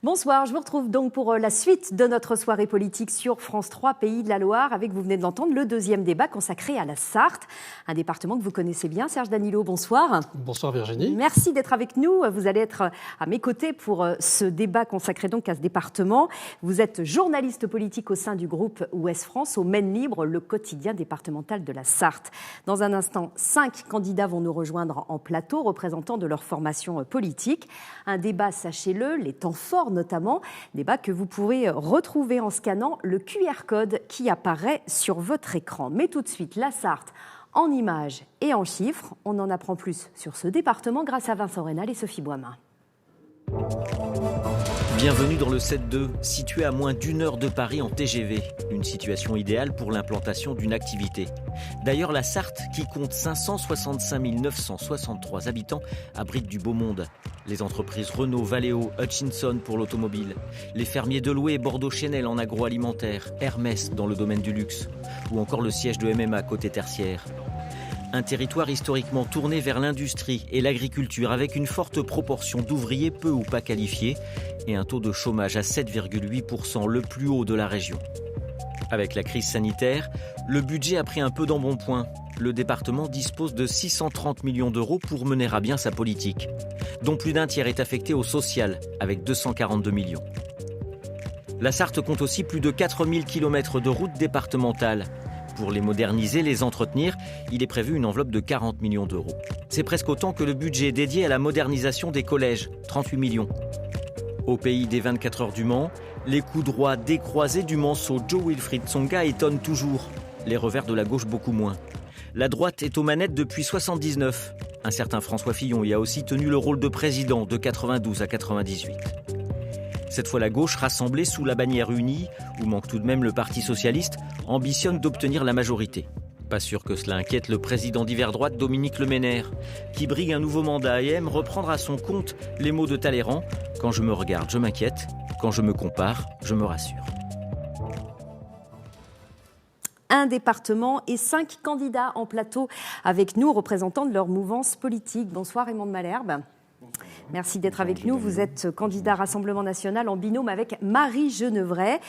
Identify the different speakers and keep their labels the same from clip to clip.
Speaker 1: Bonsoir, je vous retrouve donc pour la suite de notre soirée politique sur France 3 Pays de la Loire avec, vous venez de l'entendre, le deuxième débat consacré à la Sarthe, un département que vous connaissez bien. Serge Danilo, bonsoir.
Speaker 2: Bonsoir Virginie.
Speaker 1: Merci d'être avec nous. Vous allez être à mes côtés pour ce débat consacré donc à ce département. Vous êtes journaliste politique au sein du groupe Ouest France, au Maine Libre, le quotidien départemental de la Sarthe. Dans un instant, 5 candidats vont nous rejoindre en plateau, représentants de leur formation politique. Un débat, sachez-le, les temps forts notamment, débat que vous pourrez retrouver en scannant le QR code qui apparaît sur votre écran. Mais tout de suite, la Sarthe en images et en chiffres. On en apprend plus sur ce département grâce à Vincent Rénal et Sophie Boismin.
Speaker 3: Bienvenue dans le 7-2, situé à moins d'1 heure de Paris en TGV. Une situation idéale pour l'implantation d'une activité. D'ailleurs, la Sarthe, qui compte 565 963 habitants, abrite du beau monde. Les entreprises Renault, Valeo, Hutchinson pour l'automobile. Les fermiers Deloué et Bordeaux-Chenel en agroalimentaire. Hermès dans le domaine du luxe. Ou encore le siège de MMA côté tertiaire. Un territoire historiquement tourné vers l'industrie et l'agriculture avec une forte proportion d'ouvriers peu ou pas qualifiés et un taux de chômage à 7,8%, le plus haut de la région. Avec la crise sanitaire, le budget a pris un peu d'embonpoint. Le département dispose de 630 millions d'euros pour mener à bien sa politique, dont plus d'un tiers est affecté au social, avec 242 millions. La Sarthe compte aussi plus de 4000 km de routes départementales. Pour les moderniser, les entretenir, il est prévu une enveloppe de 40 millions d'euros. C'est presque autant que le budget dédié à la modernisation des collèges, 38 millions. Au pays des 24 heures du Mans, les coups droits décroisés du Manceau Joe Wilfried Tsonga étonnent toujours. Les revers de la gauche beaucoup moins. La droite est aux manettes depuis 1979. Un certain François Fillon y a aussi tenu le rôle de président de 92 à 98. Cette fois, la gauche, rassemblée sous la bannière unie, où manque tout de même le Parti socialiste, ambitionne d'obtenir la majorité. Pas sûr que cela inquiète le président d'hiver droite Dominique Leménaire, qui brigue un nouveau mandat et aime reprendre à son compte les mots de Talleyrand « Quand je me regarde, je m'inquiète. Quand je me compare, je me rassure ».
Speaker 1: Un département et 5 candidats en plateau avec nous, représentants de leur mouvance politique. Bonsoir Raymond de Malherbe. Merci d'être avec nous. Vous êtes candidat Rassemblement National en binôme avec Marie Genevray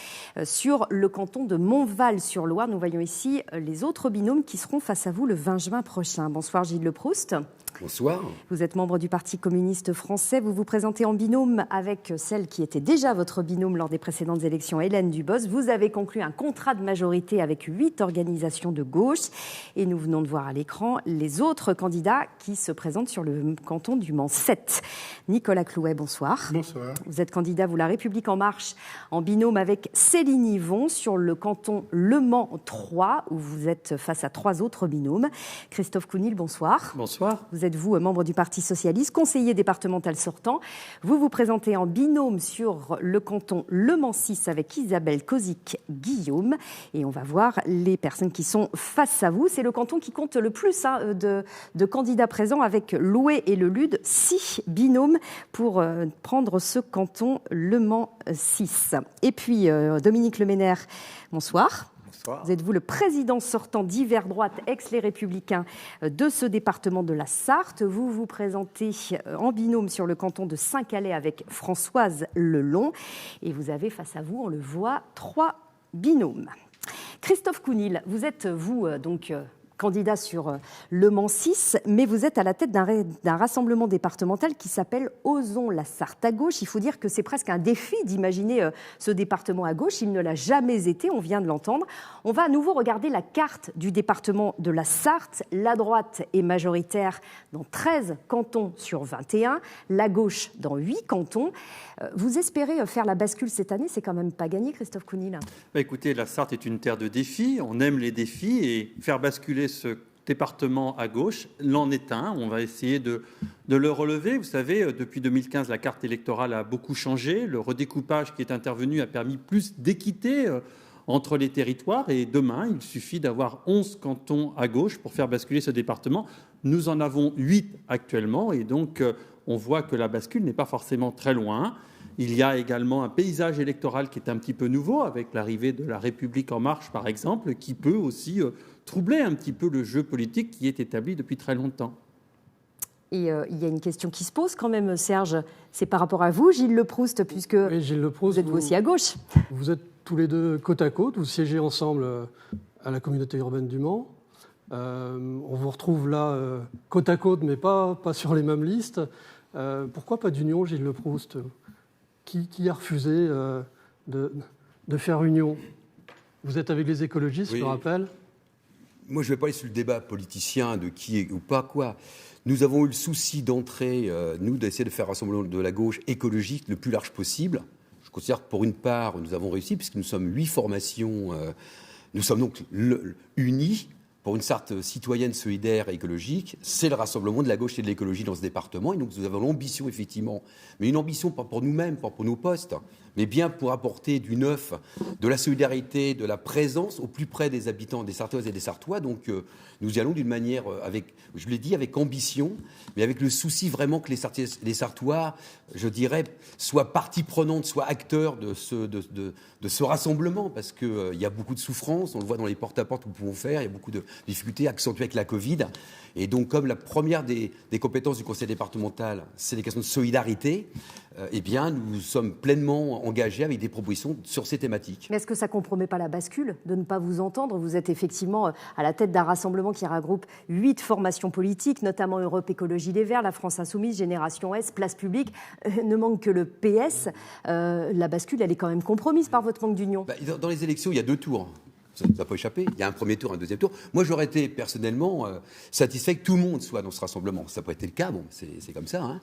Speaker 1: sur le canton de Montval-sur-Loire. Nous voyons ici les autres binômes qui seront face à vous le 20 juin prochain. Bonsoir Gilles Leproust.
Speaker 4: Bonsoir.
Speaker 1: Vous êtes membre du Parti communiste français. Vous vous présentez en binôme avec celle qui était déjà votre binôme lors des précédentes élections, Hélène Dubos. Vous avez conclu un contrat de majorité avec 8 organisations de gauche. Et nous venons de voir à l'écran les autres candidats qui se présentent sur le canton du Mans 7. Nicolas Clouet, bonsoir.
Speaker 2: Bonsoir.
Speaker 1: Vous êtes candidat, vous, La République En Marche, en binôme avec Céline Yvon sur le canton Le Mans 3, où vous êtes face à 3 autres binômes. Christophe Counil, bonsoir.
Speaker 4: Bonsoir.
Speaker 1: Vous êtes, vous, membre du Parti socialiste, conseiller départemental sortant. Vous vous présentez en binôme sur le canton Le Mans 6 avec Isabelle Kozik-Guillaume. Et on va voir les personnes qui sont face à vous. C'est le canton qui compte le plus de candidats présents avec l'Oué et le Lude, 6 binômes pour prendre ce canton Le Mans 6. Et puis, Dominique Leménaire, bonsoir.
Speaker 4: Bonsoir.
Speaker 1: Vous êtes vous le président sortant d'hiver droite, ex-Les Républicains, de ce département de la Sarthe. Vous vous présentez en binôme sur le canton de Saint-Calais avec Françoise Lelon. Et vous avez face à vous, on le voit, 3 binômes. Christophe Counil, vous êtes vous donc candidat sur Le Mans 6, mais vous êtes à la tête d'un rassemblement départemental qui s'appelle Osons la Sarthe à gauche. Il faut dire que c'est presque un défi d'imaginer ce département à gauche. Il ne l'a jamais été, on vient de l'entendre. On va à nouveau regarder la carte du département de la Sarthe. La droite est majoritaire dans 13 cantons sur 21, la gauche dans 8 cantons. Vous espérez faire la bascule cette année, c'est quand même pas gagné, Christophe Counil.
Speaker 4: Écoutez, la Sarthe est une terre de défis, on aime les défis et faire basculer ce département à gauche l'en est un. On va essayer de le relever. Vous savez, depuis 2015, la carte électorale a beaucoup changé. Le redécoupage qui est intervenu a permis plus d'équité entre les territoires et demain, il suffit d'avoir 11 cantons à gauche pour faire basculer ce département. Nous en avons 8 actuellement et donc on voit que la bascule n'est pas forcément très loin. Il y a également un paysage électoral qui est un petit peu nouveau, avec l'arrivée de La République En Marche, par exemple, qui peut aussi troubler un petit peu le jeu politique qui est établi depuis très longtemps.
Speaker 1: Et il y a une question qui se pose quand même, Serge. C'est par rapport à vous, Gilles Leproust, puisque
Speaker 2: oui, Gilles Leproust,
Speaker 1: vous êtes vous aussi à gauche.
Speaker 2: Vous êtes tous les deux côte à côte, vous siégez ensemble à la communauté urbaine du Mans. On vous retrouve là côte à côte, mais pas sur les mêmes listes. Pourquoi pas d'union, Gilles Leproust ? Qui a refusé de faire union ? Vous êtes avec les écologistes, oui. Je le rappelle.
Speaker 5: Moi, je ne vais pas aller sur le débat politicien de qui est ou pas quoi. Nous avons eu le souci d'entrer, nous, d'essayer de faire un rassemblement de la gauche écologique le plus large possible. Je considère que pour une part, nous avons réussi, puisque nous sommes 8 formations. Nous sommes donc unis pour une charte citoyenne, solidaire et écologique. C'est le rassemblement de la gauche et de l'écologie dans ce département. Et donc, nous avons l'ambition, effectivement, mais une ambition pas pour nous-mêmes, pas pour nos postes, mais bien pour apporter du neuf, de la solidarité, de la présence au plus près des habitants, des Sartoises et des Sartois. Donc, nous y allons d'une manière, je l'ai dit, avec ambition, mais avec le souci vraiment que les Sartois, je dirais, soient partie prenante, soient acteurs de ce rassemblement, parce qu'il y a beaucoup de souffrance, on le voit dans les porte-à-porte que nous pouvons faire, il y a beaucoup de difficultés accentuées avec la Covid. Et donc, comme la première des compétences du conseil départemental, c'est les questions de solidarité, eh bien, nous sommes pleinement engagés avec des propositions sur ces thématiques.
Speaker 1: Mais est-ce que ça ne compromet pas la bascule de ne pas vous entendre ? Vous êtes effectivement à la tête d'un rassemblement qui regroupe 8 formations politiques, notamment Europe Écologie Les Verts, la France Insoumise, Génération S, Place Publique. Ne manque que le PS. La bascule, elle est quand même compromise par votre manque d'union.
Speaker 5: Dans les élections, il y a 2 tours. Ça ne va pas échapper. Il y a un premier tour, un deuxième tour. Moi, j'aurais été personnellement satisfait que tout le monde soit dans ce rassemblement. Ça n'a pas été le cas, bon, c'est comme ça. Hein.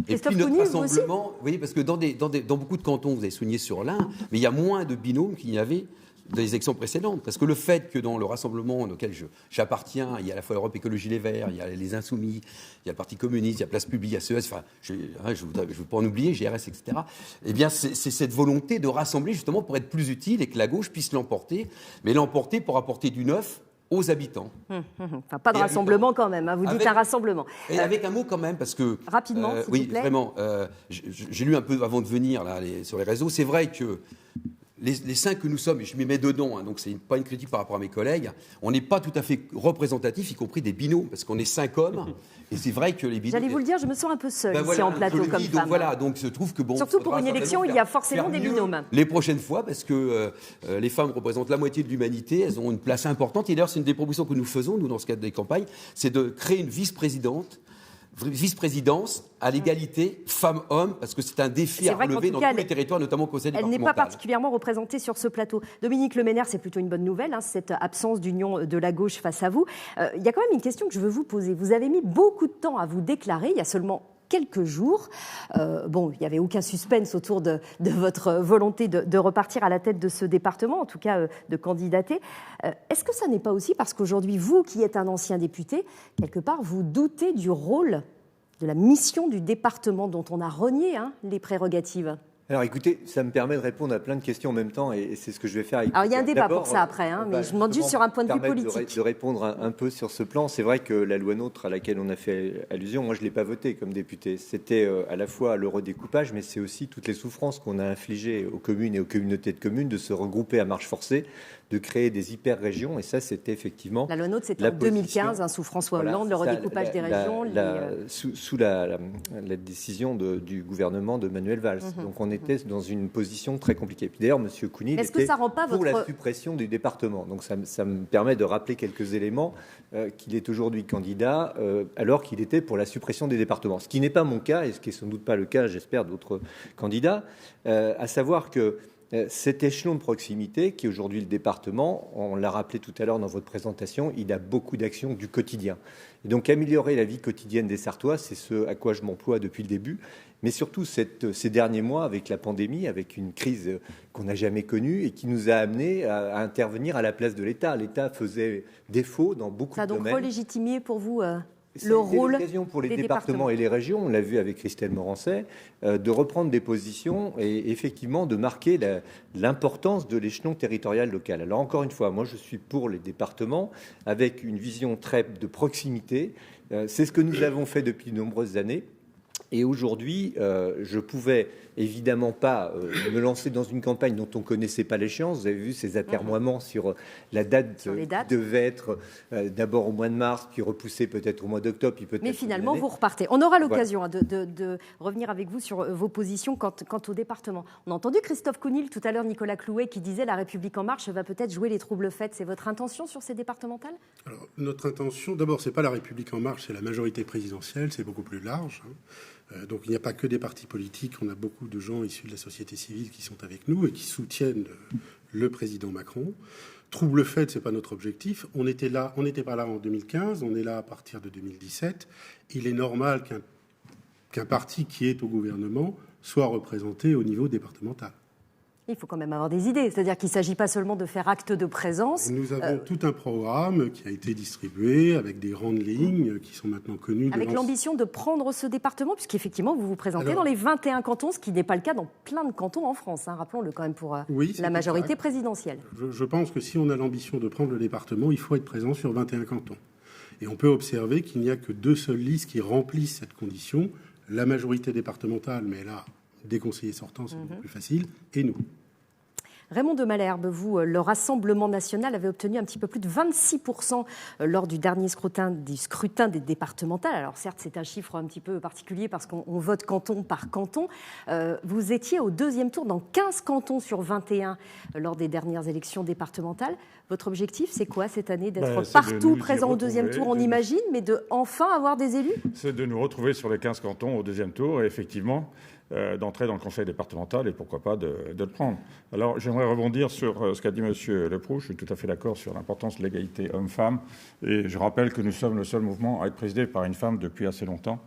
Speaker 5: Et puis notre rassemblement, vous voyez, parce que dans beaucoup de cantons, vous avez souligné sur l'un, mais il y a moins de binômes qu'il y avait dans les élections précédentes. Parce que le fait que dans le rassemblement auquel j'appartiens, il y a à la fois Europe Écologie Les Verts, il y a les Insoumis, il y a le Parti communiste, il y a Place Publique, il y a CES, enfin, je ne veux pas en oublier, GRS, etc. Eh bien, c'est cette volonté de rassembler justement pour être plus utile et que la gauche puisse l'emporter, mais l'emporter pour apporter du neuf aux habitants.
Speaker 1: Enfin, pas de rassemblement quand même, hein. Vous dites un rassemblement.
Speaker 5: Et avec un mot quand même, parce que...
Speaker 1: Rapidement, s'il
Speaker 5: oui,
Speaker 1: vous plaît.
Speaker 5: Vraiment. J'ai lu un peu avant de venir là, sur les réseaux. C'est vrai que les 5 que nous sommes, et je m'y mets dedans, hein, donc c'est pas une critique par rapport à mes collègues, on n'est pas tout à fait représentatifs, y compris des binômes, parce qu'on est 5 hommes, et c'est vrai que les binômes...
Speaker 1: J'allais vous le dire, je me sens un peu seule ici
Speaker 5: voilà,
Speaker 1: en plateau comme
Speaker 5: donc
Speaker 1: femme.
Speaker 5: Voilà, donc je trouve que bon...
Speaker 1: Surtout pour une élection, il y a forcément des binômes.
Speaker 5: Les prochaines fois, parce que les femmes représentent la moitié de l'humanité, elles ont une place importante, et d'ailleurs c'est une des propositions que nous faisons, nous, dans ce cadre des campagnes, c'est de créer une vice-présidence à l'égalité femmes-hommes, parce que c'est un défi à relever dans tous les territoires, notamment au conseil départemental.
Speaker 1: Elle n'est pas particulièrement représentée sur ce plateau. Dominique Leménaire, c'est plutôt une bonne nouvelle, hein, cette absence d'union de la gauche face à vous. Il y a quand même une question que je veux vous poser. Vous avez mis beaucoup de temps à vous déclarer, il y a seulement quelques jours. Il n'y avait aucun suspense autour de votre volonté de repartir à la tête de ce département, en tout cas de candidater. Est-ce que ça n'est pas aussi parce qu'aujourd'hui, vous qui êtes un ancien député, quelque part, vous doutez du rôle, de la mission du département dont on a renié les prérogatives ?
Speaker 6: Alors écoutez, ça me permet de répondre à plein de questions en même temps et c'est ce que je vais faire.
Speaker 1: Alors il y a un débat pour ça après, mais je demande juste sur un point de vue politique.
Speaker 6: De répondre un peu sur ce plan. C'est vrai que la loi NOTRe à laquelle on a fait allusion, moi je ne l'ai pas votée comme député. C'était à la fois le redécoupage, mais c'est aussi toutes les souffrances qu'on a infligées aux communes et aux communautés de communes de se regrouper à marche forcée, de créer des hyper-régions, et ça, c'était effectivement...
Speaker 1: La loi NOTRe, c'était en 2015, sous François Hollande, le redécoupage des régions...
Speaker 6: Sous la décision du gouvernement de Manuel Valls. Donc, on était dans une position très compliquée. Puis d'ailleurs, M. Kounil était pour la suppression du département. Donc, ça me permet de rappeler quelques éléments qu'il est aujourd'hui candidat, alors qu'il était pour la suppression des départements. Ce qui n'est pas mon cas, et ce qui n'est sans doute pas le cas, j'espère, d'autres candidats, à savoir que cet échelon de proximité, qui est aujourd'hui le département, on l'a rappelé tout à l'heure dans votre présentation, il a beaucoup d'actions du quotidien. Et donc améliorer la vie quotidienne des Sartois, c'est ce à quoi je m'emploie depuis le début. Mais surtout ces derniers mois, avec la pandémie, avec une crise qu'on n'a jamais connue et qui nous a amenés à intervenir à la place de l'État. L'État faisait défaut dans beaucoup de domaines. Ça
Speaker 1: a donc relégitimé pour vous le rôle
Speaker 6: l'occasion pour les départements et les régions, on l'a vu avec Christelle Morancet, de reprendre des positions et effectivement de marquer l'importance de l'échelon territorial local. Alors encore une fois, moi je suis pour les départements avec une vision très de proximité. C'est ce que nous avons fait depuis de nombreuses années. Et aujourd'hui, je pouvais évidemment pas me lancer dans une campagne dont on ne connaissait pas l'échéance. Vous avez vu ces atermoiements sur la date qui devait être d'abord au mois de mars, puis repoussée peut-être au mois d'octobre, puis peut-être.
Speaker 1: Mais finalement, vous repartez. On aura l'occasion de revenir avec vous sur vos positions quant au département. On a entendu Christophe Counil, tout à l'heure Nicolas Clouet, qui disait La République En Marche va peut-être jouer les troubles faits. C'est votre intention sur ces départementales ?
Speaker 7: Alors, notre intention, d'abord, c'est pas La République En Marche, c'est la majorité présidentielle, c'est beaucoup plus large. Donc il n'y a pas que des partis politiques, on a beaucoup de gens issus de la société civile qui sont avec nous et qui soutiennent le président Macron. Trouble fait, c'est pas notre objectif. On n'était pas là en 2015, on est là à partir de 2017. Il est normal qu'un parti qui est au gouvernement soit représenté au niveau départemental.
Speaker 1: Il faut quand même avoir des idées, c'est-à-dire qu'il ne s'agit pas seulement de faire acte de présence.
Speaker 7: Et nous avons tout un programme qui a été distribué avec des grandes lignes qui sont maintenant connues.
Speaker 1: Avec l'ambition de prendre ce département, puisqu'effectivement vous vous présentez dans les 21 cantons, ce qui n'est pas le cas dans plein de cantons en France, rappelons-le quand même pour la majorité présidentielle.
Speaker 7: Je pense que si on a l'ambition de prendre le département, il faut être présent sur 21 cantons. Et on peut observer qu'il n'y a que 2 seules listes qui remplissent cette condition, la majorité départementale, mais là, des conseillers sortants, c'est beaucoup plus facile, et nous.
Speaker 1: Raymond de Malherbe, vous, le Rassemblement national avait obtenu un petit peu plus de 26% lors du dernier scrutin des départementales. Alors certes, c'est un chiffre un petit peu particulier parce qu'on vote canton par canton. Vous étiez au 2e tour dans 15 cantons sur 21 lors des dernières élections départementales. Votre objectif, c'est quoi cette année ? D'être partout présent au 2e tour, on imagine, mais de enfin avoir des élus ?
Speaker 8: C'est de nous retrouver sur les 15 cantons au 2e tour et effectivement d'entrer dans le conseil départemental et pourquoi pas de le prendre. Alors j'aimerais rebondir sur ce qu'a dit M. Leproux. Je suis tout à fait d'accord sur l'importance de l'égalité homme-femme et je rappelle que nous sommes le seul mouvement à être présidé par une femme depuis assez longtemps.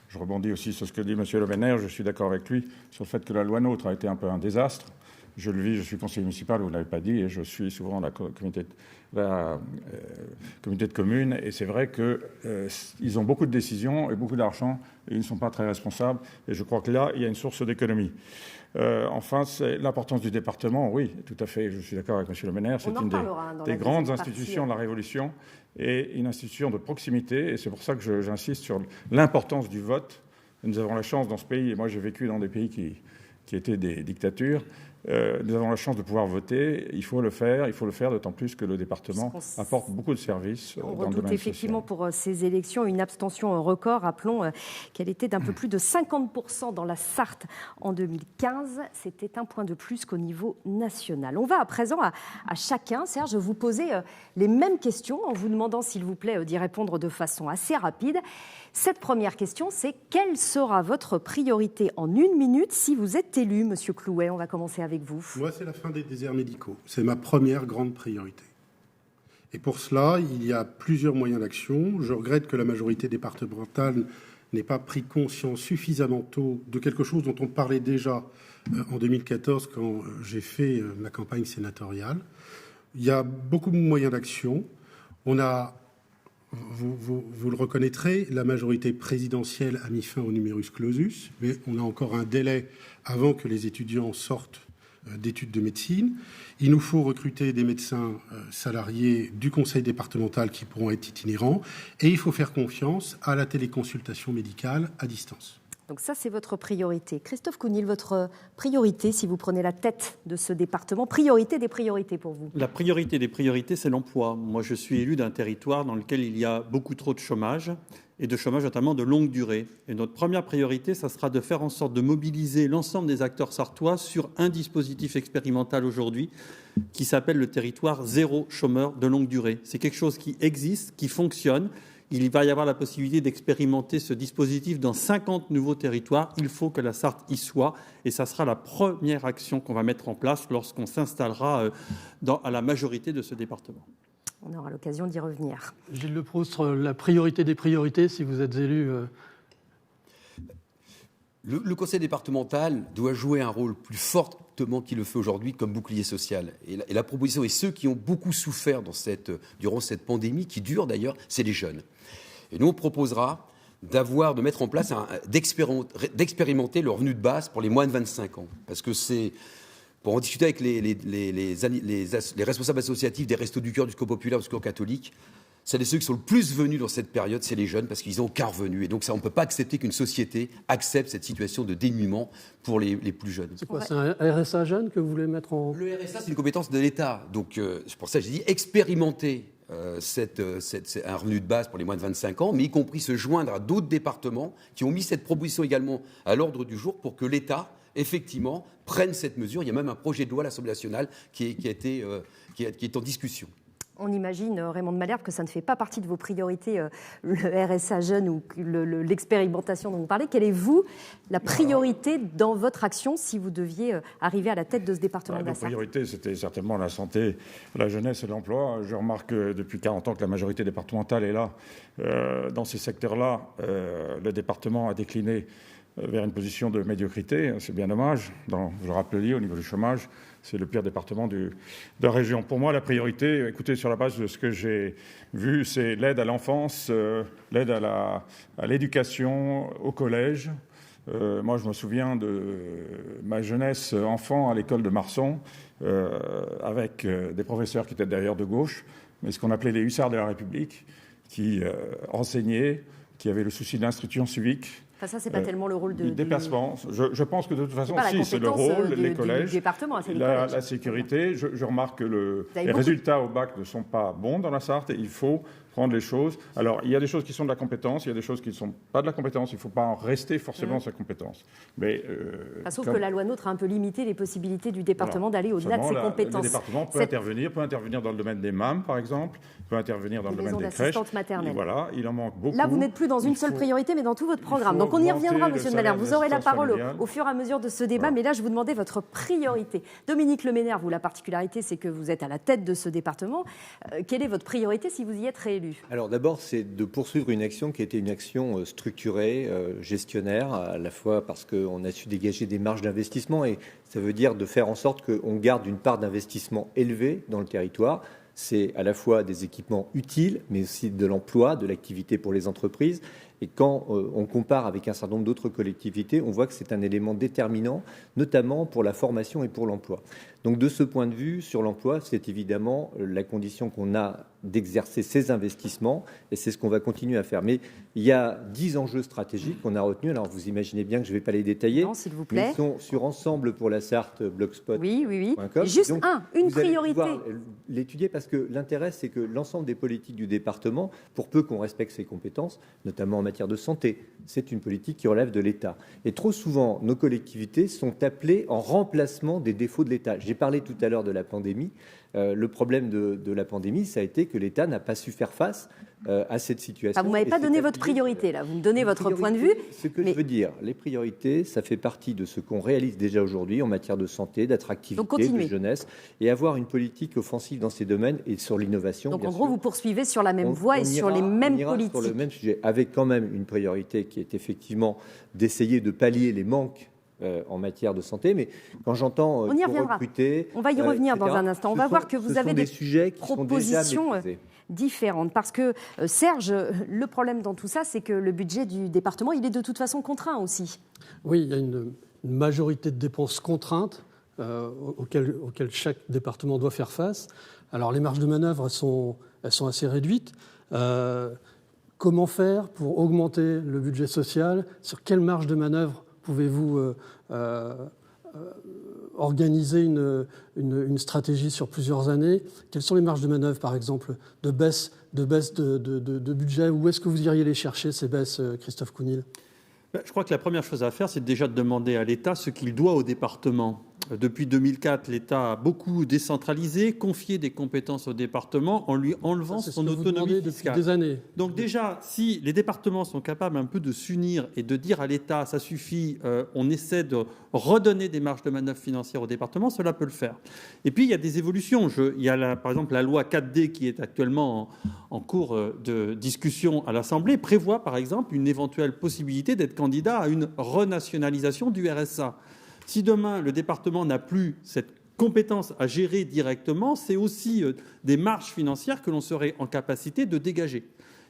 Speaker 8: Je rebondis aussi sur ce que dit M. Le Maire. Je suis d'accord avec lui sur le fait que la loi NOTRe a été un peu un désastre. Je le vis, je suis conseiller municipal, vous ne l'avez pas dit, et je suis souvent la communauté de communes. Et c'est vrai qu'ils ont beaucoup de décisions et beaucoup d'argent, et ils ne sont pas très responsables. Et je crois que là, il y a une source d'économie. Enfin, c'est l'importance du département, oui, tout à fait, je suis d'accord avec M. Le Maire. C'est une des grandes institutions de la Révolution et une institution de proximité. Et c'est pour ça que j'insiste sur l'importance du vote. Nous avons la chance dans ce pays, et moi j'ai vécu dans des pays qui étaient des dictatures, nous avons la chance de pouvoir voter, il faut le faire d'autant plus que le département apporte beaucoup de services dans le domaine social. On redoute
Speaker 1: effectivement pour ces élections une abstention record. Rappelons qu'elle était d'un peu plus de 50% dans la Sarthe en 2015. C'était un point de plus qu'au niveau national. On va à présent à chacun, Serge, vous poser les mêmes questions en vous demandant, s'il vous plaît, d'y répondre de façon assez rapide. Cette première question, c'est quelle sera votre priorité en 1 minute si vous êtes élu, Monsieur Clouet ? On va commencer avec vous.
Speaker 7: Moi, c'est la fin des déserts médicaux. C'est ma première grande priorité. Et pour cela, il y a plusieurs moyens d'action. Je regrette que la majorité départementale n'ait pas pris conscience suffisamment tôt de quelque chose dont on parlait déjà en 2014 quand j'ai fait ma campagne sénatoriale. Il y a beaucoup de moyens d'action. On a... Vous le reconnaîtrez, la majorité présidentielle a mis fin au numerus clausus, mais on a encore un délai avant que les étudiants sortent d'études de médecine. Il nous faut recruter des médecins salariés du conseil départemental qui pourront être itinérants, et il faut faire confiance à la téléconsultation médicale à distance.
Speaker 1: Donc ça, c'est votre priorité. Christophe Counil, votre priorité, si vous prenez la tête de ce département, priorité des priorités pour vous ?
Speaker 4: La priorité des priorités, c'est l'emploi. Moi, je suis élu d'un territoire dans lequel il y a beaucoup trop de chômage, et de chômage notamment de longue durée. Et notre première priorité, ça sera de faire en sorte de mobiliser l'ensemble des acteurs sarthois sur un dispositif expérimental aujourd'hui qui s'appelle le territoire zéro chômeur de longue durée. C'est quelque chose qui existe, qui fonctionne. Il va y avoir la possibilité d'expérimenter ce dispositif dans 50 nouveaux territoires. Il faut que la Sarthe y soit. Et ça sera la première action qu'on va mettre en place lorsqu'on s'installera à la majorité de ce département.
Speaker 1: On aura l'occasion d'y revenir.
Speaker 2: Gilles Leproust, la priorité des priorités, si vous êtes élu.
Speaker 5: Le conseil départemental doit jouer un rôle plus fortement qu'il le fait aujourd'hui comme bouclier social. Et la proposition, et ceux qui ont beaucoup souffert durant cette pandémie, qui dure d'ailleurs, c'est les jeunes. Et nous, on proposera de mettre en place, d'expérimenter le revenu de base pour les moins de 25 ans. Parce que c'est, pour en discuter avec les responsables associatifs des Restos du Cœur, du Secours populaire, du Secours catholique, ceux qui sont le plus venus dans cette période, c'est les jeunes, parce qu'ils n'ont aucun revenu. Et donc, ça, on ne peut pas accepter qu'une société accepte cette situation de dénuement pour les plus jeunes.
Speaker 2: C'est quoi, c'est un RSA jeune que vous voulez mettre en...
Speaker 5: Le RSA, c'est une compétence de l'État. Donc, c'est pour ça que j'ai dit expérimenter un revenu de base pour les moins de 25 ans, mais y compris se joindre à d'autres départements qui ont mis cette proposition également à l'ordre du jour pour que l'État, effectivement, prenne cette mesure. Il y a même un projet de loi à l'Assemblée nationale qui est en discussion.
Speaker 1: On imagine, Raymond de Malherbe, que ça ne fait pas partie de vos priorités, le RSA jeune ou l'expérimentation dont vous parlez. Quelle est, vous, la priorité dans votre action si vous deviez arriver à la tête de ce département de la Sarthe ?
Speaker 8: La priorité, c'était certainement la santé, la jeunesse et l'emploi. Je remarque depuis 40 ans que la majorité départementale est là. Dans ces secteurs-là, le département a décliné vers une position de médiocrité. C'est bien dommage. Je le rappelais, au niveau du chômage, c'est le pire département de la région. Pour moi, la priorité, écoutez, sur la base de ce que j'ai vu, c'est l'aide à l'enfance, l'aide à l'éducation, au collège. Moi, je me souviens de ma jeunesse enfant à l'école de Marsan, avec des professeurs qui étaient d'ailleurs de gauche, mais ce qu'on appelait les hussards de la République, qui enseignaient, qui avaient le souci de l'instruction civique.
Speaker 1: Enfin, ça, c'est pas tellement le rôle
Speaker 8: du déplacement. Je pense que de toute façon, si, c'est le rôle, les collèges, la sécurité. Je remarque que les résultats au bac ne sont pas bons dans la Sarthe et il faut prendre les choses. Alors, il y a des choses qui sont de la compétence, il y a des choses qui ne sont pas de la compétence. Il ne faut pas en rester forcément sa compétence. Mais,
Speaker 1: sauf que la loi NOTRe a un peu limité les possibilités du département d'aller au-delà de ses compétences.
Speaker 8: Le département peut intervenir dans le domaine des MAM, par exemple, peut intervenir dans le domaine des crèches.
Speaker 1: Maternelles.
Speaker 8: Voilà, il en manque beaucoup.
Speaker 1: Là, vous n'êtes plus dans une seule priorité, mais dans tout votre programme. Donc, on y reviendra, Monsieur de Malherbe. Vous aurez la parole au fur et à mesure de ce débat. Voilà. Mais là, je vous demandais votre priorité. Dominique Leménaire, vous, la particularité, c'est que vous êtes à la tête de ce département. Quelle est votre priorité si vous y êtes réélu ?
Speaker 6: Alors d'abord, c'est de poursuivre une action qui était une action structurée, gestionnaire, à la fois parce qu'on a su dégager des marges d'investissement et ça veut dire de faire en sorte qu'on garde une part d'investissement élevée dans le territoire. C'est à la fois des équipements utiles, mais aussi de l'emploi, de l'activité pour les entreprises. Et quand on compare avec un certain nombre d'autres collectivités, on voit que c'est un élément déterminant, notamment pour la formation et pour l'emploi. Donc de ce point de vue, sur l'emploi, c'est évidemment la condition qu'on a d'exercer ces investissements, et c'est ce qu'on va continuer à faire. Mais il y a 10 enjeux stratégiques qu'on a retenus. Alors vous imaginez bien que je ne vais pas les détailler.
Speaker 1: Non, s'il vous plaît.
Speaker 6: Mais ils sont sur Ensemble pour la Sarthe, blogspot.com.
Speaker 1: Oui. Juste donc, une priorité.
Speaker 6: Vous allez l'étudier parce que l'intérêt, c'est que l'ensemble des politiques du département, pour peu qu'on respecte ses compétences, notamment en matière de santé, c'est une politique qui relève de l'État. Et trop souvent, nos collectivités sont appelées en remplacement des défauts de l'État. J'ai parlé tout à l'heure de la pandémie. Le problème de la pandémie, ça a été que l'État n'a pas su faire face à cette situation.
Speaker 1: Vous ne m'avez pas donné votre priorité, là. Vous me donnez votre point de vue.
Speaker 6: Ce que je veux dire, les priorités, ça fait partie de ce qu'on réalise déjà aujourd'hui en matière de santé, d'attractivité, de jeunesse, et avoir une politique offensive dans ces domaines et sur l'innovation.
Speaker 1: Donc, en gros, vous poursuivez sur la même voie et sur les mêmes politiques.
Speaker 6: Sur le même sujet, avec quand même une priorité qui est effectivement d'essayer de pallier les manques en matière de santé, mais quand j'entends recruter...
Speaker 1: On va y revenir dans un instant. On va voir que vous avez des
Speaker 6: sujets qui
Speaker 1: propositions différentes. Parce que, Serge, le problème dans tout ça, c'est que le budget du département, il est de toute façon contraint aussi.
Speaker 2: Oui, il y a une majorité de dépenses contraintes auxquelles chaque département doit faire face. Alors, les marges de manœuvre, elles sont assez réduites. Comment faire pour augmenter le budget social ? Sur quelle marge de manœuvre pouvez-vous organiser une stratégie sur plusieurs années ? Quelles sont les marges de manœuvre, par exemple, de baisse de budget ? Où est-ce que vous iriez les chercher, ces baisses, Christophe Counil ?
Speaker 4: Je crois que la première chose à faire, c'est déjà de demander à l'État ce qu'il doit au département. Depuis 2004, l'État a beaucoup décentralisé, confié des compétences au département en lui enlevant son autonomie fiscale.
Speaker 2: Depuis des années.
Speaker 4: Donc déjà, si les départements sont capables un peu de s'unir et de dire à l'État, ça suffit, on essaie de redonner des marges de manœuvre financières au département, cela peut le faire. Et puis, il y a des évolutions. Il y a par exemple la loi 4D qui est actuellement en cours de discussion à l'Assemblée, prévoit par exemple une éventuelle possibilité d'être candidat à une renationalisation du RSA. Si demain, le département n'a plus cette compétence à gérer directement, c'est aussi des marges financières que l'on serait en capacité de dégager.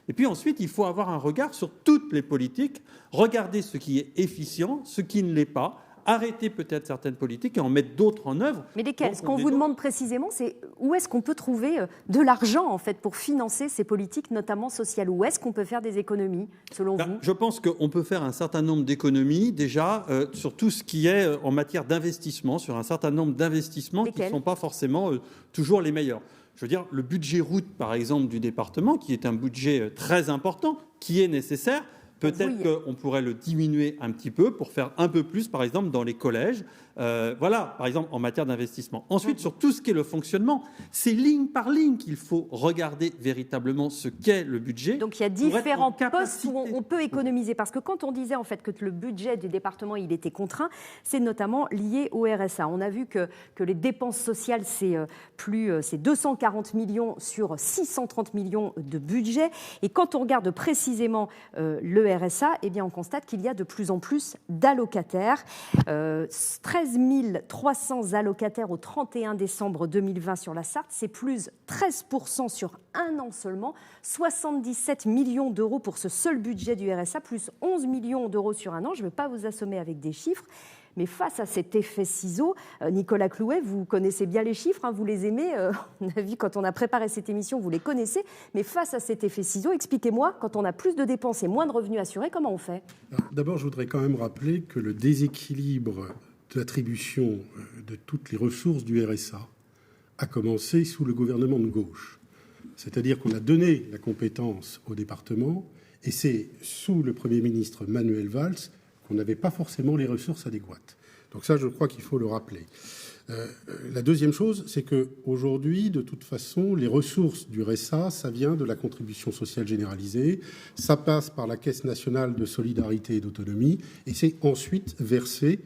Speaker 4: Et puis ensuite, il faut avoir un regard sur toutes les politiques, regarder ce qui est efficient, ce qui ne l'est pas, arrêter peut-être certaines politiques et en mettre d'autres en œuvre.
Speaker 1: Mais lesquelles ? Ce qu'on vous demande précisément, c'est où est-ce qu'on peut trouver de l'argent en fait pour financer ces politiques, notamment sociales ? Où est-ce qu'on peut faire des économies, selon vous ?
Speaker 4: Je pense qu'on peut faire un certain nombre d'économies déjà sur tout ce qui est en matière d'investissement, sur un certain nombre d'investissements qui ne sont pas forcément toujours les meilleurs. Je veux dire, le budget route, par exemple, du département, qui est un budget très important, qui est nécessaire, peut-être qu'on pourrait le diminuer un petit peu pour faire un peu plus, par exemple, dans les collèges. Voilà, par exemple, en matière d'investissement. Ensuite, sur tout ce qui est le fonctionnement, c'est ligne par ligne qu'il faut regarder véritablement ce qu'est le budget.
Speaker 1: Donc, il y a différents postes où on peut économiser. Parce que quand on disait, en fait, que le budget du département, il était contraint, c'est notamment lié au RSA. On a vu que les dépenses sociales, c'est 240 millions sur 630 millions de budget. Et quand on regarde précisément le RSA, eh bien, on constate qu'il y a de plus en plus d'allocataires. 13 300 allocataires au 31 décembre 2020 sur la Sarthe, c'est plus 13% sur un an seulement, 77 millions d'euros pour ce seul budget du RSA, plus 11 millions d'euros sur un an. Je ne veux pas vous assommer avec des chiffres, mais face à cet effet ciseau, Nicolas Clouet, vous connaissez bien les chiffres, hein, vous les aimez, on a vu quand on a préparé cette émission, vous les connaissez, mais face à cet effet ciseau, expliquez-moi, quand on a plus de dépenses et moins de revenus assurés, comment on fait ?
Speaker 7: D'abord, je voudrais quand même rappeler que le déséquilibre de l'attribution de toutes les ressources du RSA a commencé sous le gouvernement de gauche. C'est-à-dire qu'on a donné la compétence au département et c'est sous le Premier ministre Manuel Valls qu'on n'avait pas forcément les ressources adéquates. Donc ça, je crois qu'il faut le rappeler. La deuxième chose, c'est qu'aujourd'hui, de toute façon, les ressources du RSA, ça vient de la contribution sociale généralisée, ça passe par la Caisse nationale de solidarité et d'autonomie et c'est ensuite versé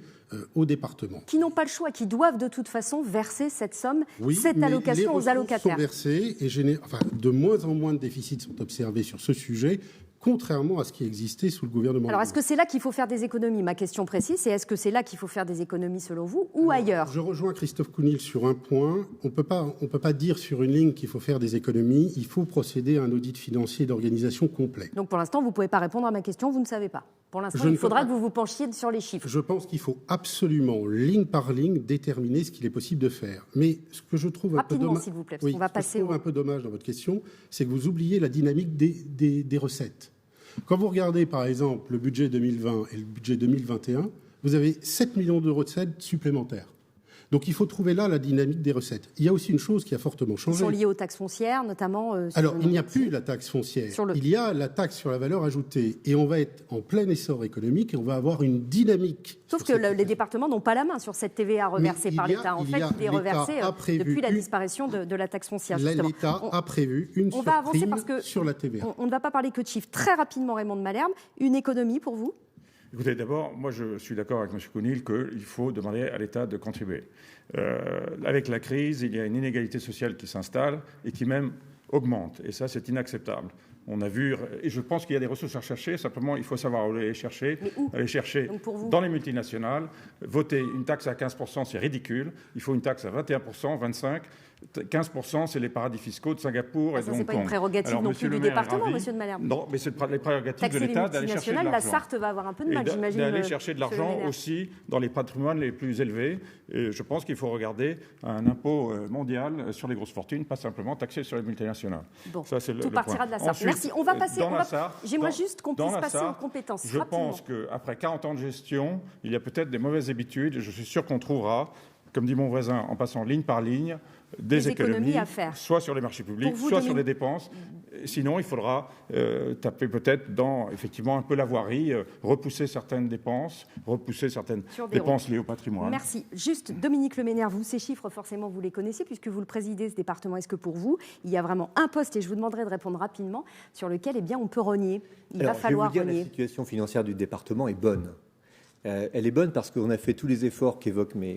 Speaker 7: au département.
Speaker 1: Qui n'ont pas le choix, qui doivent de toute façon verser cette somme, cette allocation aux allocataires.
Speaker 7: Les ressources sont versées et de moins en moins de déficits sont observés sur ce sujet, contrairement à ce qui existait sous le gouvernement.
Speaker 1: Alors, est-ce que c'est là qu'il faut faire des économies ? Ma question précise, c'est est-ce que c'est là qu'il faut faire des économies selon vous ou ailleurs ?
Speaker 7: Je rejoins Christophe Counil sur un point. On peut pas dire sur une ligne qu'il faut faire des économies. Il faut procéder à un audit financier d'organisation complet.
Speaker 1: Donc, pour l'instant, vous ne pouvez pas répondre à ma question, vous ne savez pas. Pour l'instant, il faudra que vous vous penchiez sur les chiffres.
Speaker 7: Je pense qu'il faut absolument, ligne par ligne, déterminer ce qu'il est possible de faire. Mais ce que je trouve un peu dommage,
Speaker 1: s'il vous plaît, on va passer
Speaker 7: un peu dommage dans votre question, c'est que vous oubliez la dynamique des recettes. Quand vous regardez, par exemple, le budget 2020 et le budget 2021, vous avez 7 millions de recettes supplémentaires. Donc il faut trouver là la dynamique des recettes. Il y a aussi une chose qui a fortement changé.
Speaker 1: Ils sont liés aux taxes foncières, notamment.
Speaker 7: Alors, il n'y a plus la taxe foncière. Il y a la taxe sur la valeur ajoutée. Et on va être en plein essor économique et on va avoir une dynamique.
Speaker 1: Sauf que les départements n'ont pas la main sur cette TVA reversée par l'État. En fait, il est reversé depuis la disparition de la taxe foncière.
Speaker 7: L'État a prévu une surprime sur la TVA.
Speaker 1: On ne va pas parler que de chiffres. Très rapidement, Raymond de Malherbe, une économie pour vous ?
Speaker 8: Écoutez, d'abord, moi je suis d'accord avec M. Counil qu'il faut demander à l'État de contribuer. Avec la crise, il y a une inégalité sociale qui s'installe et qui même augmente. Et ça, c'est inacceptable. On a vu, et je pense qu'il y a des ressources à chercher, simplement il faut savoir où les chercher.
Speaker 1: Mais où ?
Speaker 8: Aller chercher dans les multinationales. Voter une taxe à 15%, c'est ridicule. Il faut une taxe à 21%, 25%. 15%, c'est les paradis fiscaux de Singapour et de Hong Kong.
Speaker 1: Ça, c'est pas une prérogative non plus du département, monsieur de Malherbe.
Speaker 8: Non, mais c'est les prérogatives de l'État d'aller chercher de l'argent.
Speaker 1: La Sarthe va avoir un peu de mal, j'imagine.
Speaker 8: D'aller chercher de l'argent aussi dans les patrimoines les plus élevés. Et je pense qu'il faut regarder un impôt mondial sur les grosses fortunes, pas simplement taxé sur les multinationales.
Speaker 1: Bon,
Speaker 8: ça, c'est
Speaker 1: tout partira de la Sarthe.
Speaker 8: Ensuite,
Speaker 1: merci. On va passer. J'aimerais juste qu'on puisse
Speaker 8: passer
Speaker 1: aux compétences.
Speaker 8: Je pense qu'après 40 ans de gestion, il y a peut-être des mauvaises habitudes. Je suis sûr qu'on trouvera, comme dit mon voisin, en passant ligne par ligne, des économies
Speaker 1: à faire.
Speaker 8: Soit sur les marchés publics, soit sur les dépenses. Sinon, il faudra taper peut-être dans, effectivement, un peu la voirie, repousser certaines dépenses liées au patrimoine.
Speaker 1: Merci. Juste, Dominique Leménaire, vous, ces chiffres, forcément, vous les connaissez, puisque vous le présidez, ce département. Est-ce que pour vous, il y a vraiment un poste, et je vous demanderai de répondre rapidement, sur lequel, eh bien, on peut rogner ? Il va falloir
Speaker 6: je vais vous dire,
Speaker 1: rogner.
Speaker 6: La situation financière du département est bonne. Elle est bonne parce qu'on a fait tous les efforts qu'évoquent mes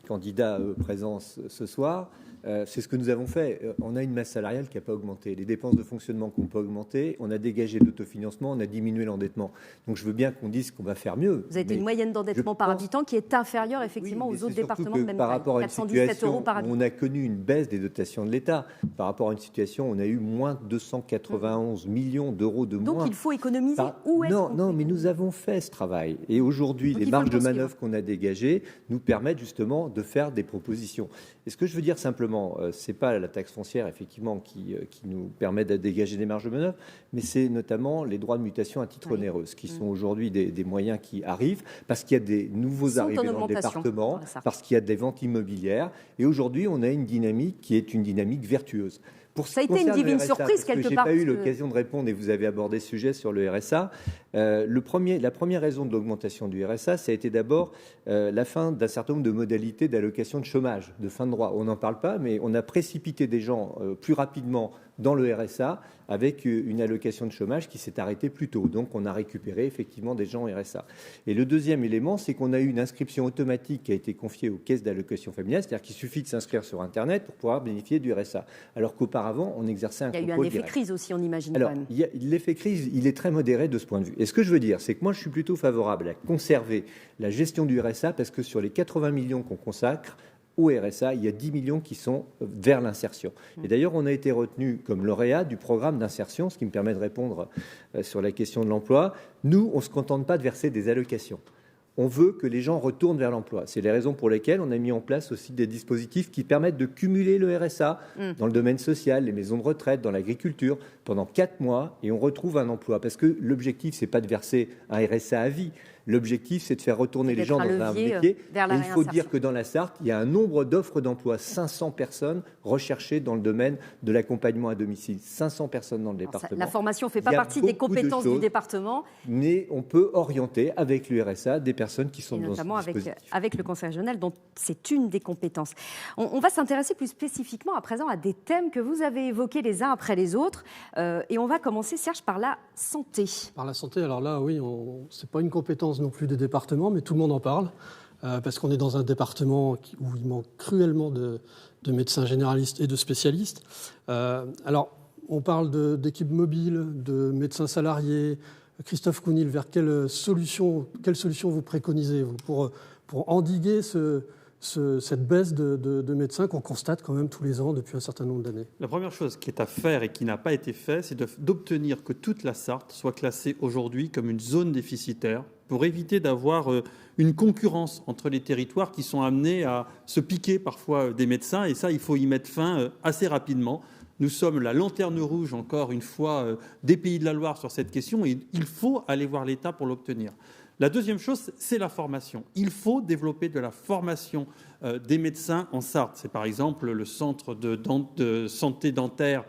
Speaker 6: candidats présents ce soir. C'est ce que nous avons fait. On a une masse salariale qui n'a pas augmenté, les dépenses de fonctionnement qui n'ont pas augmenté, on a dégagé l'autofinancement, on a diminué l'endettement. Donc je veux bien qu'on dise qu'on va faire mieux.
Speaker 1: Vous avez une moyenne d'endettement par habitant qui est inférieure effectivement aux autres départements de même
Speaker 6: par
Speaker 1: taille.
Speaker 6: Rapport à une
Speaker 1: 417
Speaker 6: situation
Speaker 1: € par habitant.
Speaker 6: où on a connu une baisse des dotations de l'État. Par rapport à une situation où on a eu moins 291 millions d'euros de moins.
Speaker 1: Donc il faut économiser.
Speaker 6: Non, mais nous avons fait ce travail. Et aujourd'hui, les marges de manœuvre qu'on a dégagées nous permettent justement de faire des propositions. Et ce que je veux dire simplement, c'est pas la taxe foncière effectivement qui nous permet de dégager des marges de manœuvre, mais c'est notamment les droits de mutation à titre onéreux, qui sont aujourd'hui des moyens qui arrivent parce qu'il y a des nouveaux arrivés dans le département, parce qu'il y a des ventes immobilières. Et aujourd'hui, on a une dynamique qui est une dynamique vertueuse.
Speaker 1: Ça a été une divine surprise quelque part.
Speaker 6: Je n'ai pas eu l'occasion de répondre et vous avez abordé ce sujet sur le RSA. La première raison de l'augmentation du RSA, ça a été d'abord la fin d'un certain nombre de modalités d'allocation de chômage, de fin de droit. On n'en parle pas, mais on a précipité des gens plus rapidement dans le RSA avec une allocation de chômage qui s'est arrêtée plus tôt. Donc on a récupéré effectivement des gens au RSA. Et le deuxième élément, c'est qu'on a eu une inscription automatique qui a été confiée aux caisses d'allocation familiale, c'est-à-dire qu'il suffit de s'inscrire sur Internet pour pouvoir bénéficier du RSA. Alors qu'auparavant, on exerçait un contrôle direct.
Speaker 1: Il y a eu un effet crise aussi, on imagine
Speaker 6: Alors,
Speaker 1: quand même.
Speaker 6: L'effet crise, il est très modéré de ce point de vue. Et ce que je veux dire, c'est que moi, je suis plutôt favorable à conserver la gestion du RSA parce que sur les 80 millions qu'on consacre au RSA, il y a 10 millions qui sont vers l'insertion. Et d'ailleurs, on a été retenu comme lauréat du programme d'insertion, ce qui me permet de répondre sur la question de l'emploi. Nous, on ne se contente pas de verser des allocations. On veut que les gens retournent vers l'emploi. C'est les raisons pour lesquelles on a mis en place aussi des dispositifs qui permettent de cumuler le RSA dans le domaine social, les maisons de retraite, dans l'agriculture, pendant 4 mois, et on retrouve un emploi. Parce que l'objectif, ce n'est pas de verser un RSA à vie. L'objectif, c'est de faire retourner les gens dans un métier. Et il faut dire que dans la Sarthe, il y a un nombre d'offres d'emploi, 500 personnes recherchées dans le domaine de l'accompagnement à domicile. 500 personnes dans le département.
Speaker 1: La formation ne fait pas partie des compétences du département.
Speaker 6: Mais on peut orienter avec l'URSA des personnes qui sont dans ce dispositif.
Speaker 1: Avec le conseil régional, dont c'est une des compétences. On va s'intéresser plus spécifiquement à présent à des thèmes que vous avez évoqués les uns après les autres. Et on va commencer, Serge, par la santé.
Speaker 2: Par la santé, alors là, oui, ce n'est pas une compétence non plus des départements, mais tout le monde en parle, parce qu'on est dans un département où il manque cruellement de médecins généralistes et de spécialistes. Alors, on parle d'équipes mobiles, de médecins salariés. Christophe Counil, vers quelle solution vous préconisez pour endiguer cette baisse de médecins qu'on constate quand même tous les ans depuis un certain nombre d'années?
Speaker 4: La première chose qui est à faire et qui n'a pas été faite, c'est d'obtenir que toute la Sarthe soit classée aujourd'hui comme une zone déficitaire pour éviter d'avoir une concurrence entre les territoires qui sont amenés à se piquer parfois des médecins. Et ça, il faut y mettre fin assez rapidement. Nous sommes la lanterne rouge, encore une fois, des Pays de la Loire sur cette question et il faut aller voir l'État pour l'obtenir. La deuxième chose, c'est la formation. Il faut développer de la formation des médecins en Sarthe. C'est par exemple le centre de santé dentaire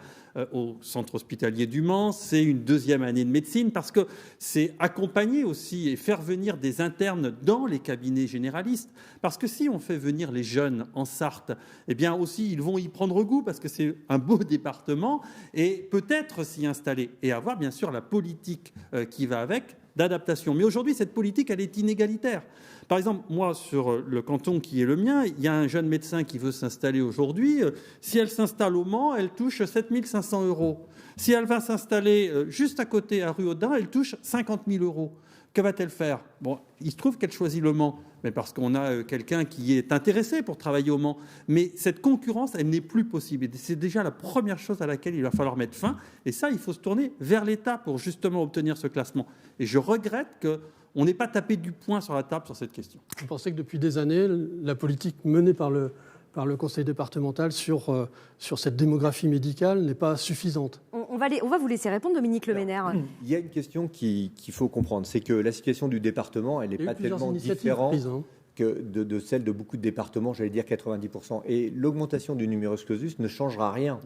Speaker 4: au centre hospitalier du Mans. C'est une 2e année de médecine parce que c'est accompagner aussi et faire venir des internes dans les cabinets généralistes. Parce que si on fait venir les jeunes en Sarthe, eh bien aussi ils vont y prendre goût parce que c'est un beau département et peut-être s'y installer et avoir bien sûr la politique qui va avec, d'adaptation. Mais aujourd'hui, cette politique, elle est inégalitaire. Par exemple, moi, sur le canton qui est le mien, il y a un jeune médecin qui veut s'installer aujourd'hui. Si elle s'installe au Mans, elle touche 7 500 €. Si elle va s'installer juste à côté, à Rue Audin, elle touche 50 000 €. Que va-t-elle faire? Bon, il se trouve qu'elle choisit le Mans, mais parce qu'on a quelqu'un qui est intéressé pour travailler au Mans. Mais cette concurrence, elle n'est plus possible. Et c'est déjà la première chose à laquelle il va falloir mettre fin. Et ça, il faut se tourner vers l'État pour justement obtenir ce classement. Et je regrette qu'on n'ait pas tapé du poing sur la table sur cette question.
Speaker 2: Vous pensez que depuis des années, la politique menée par le conseil départemental sur cette démographie médicale n'est pas suffisante?
Speaker 1: On va vous laisser répondre, Dominique Leménaire.
Speaker 6: Il y a une question qu'il faut comprendre, c'est que la situation du département, elle n'est pas tellement différente que de celle de beaucoup de départements, j'allais dire 90%. Et l'augmentation du numerus clausus ne changera rien,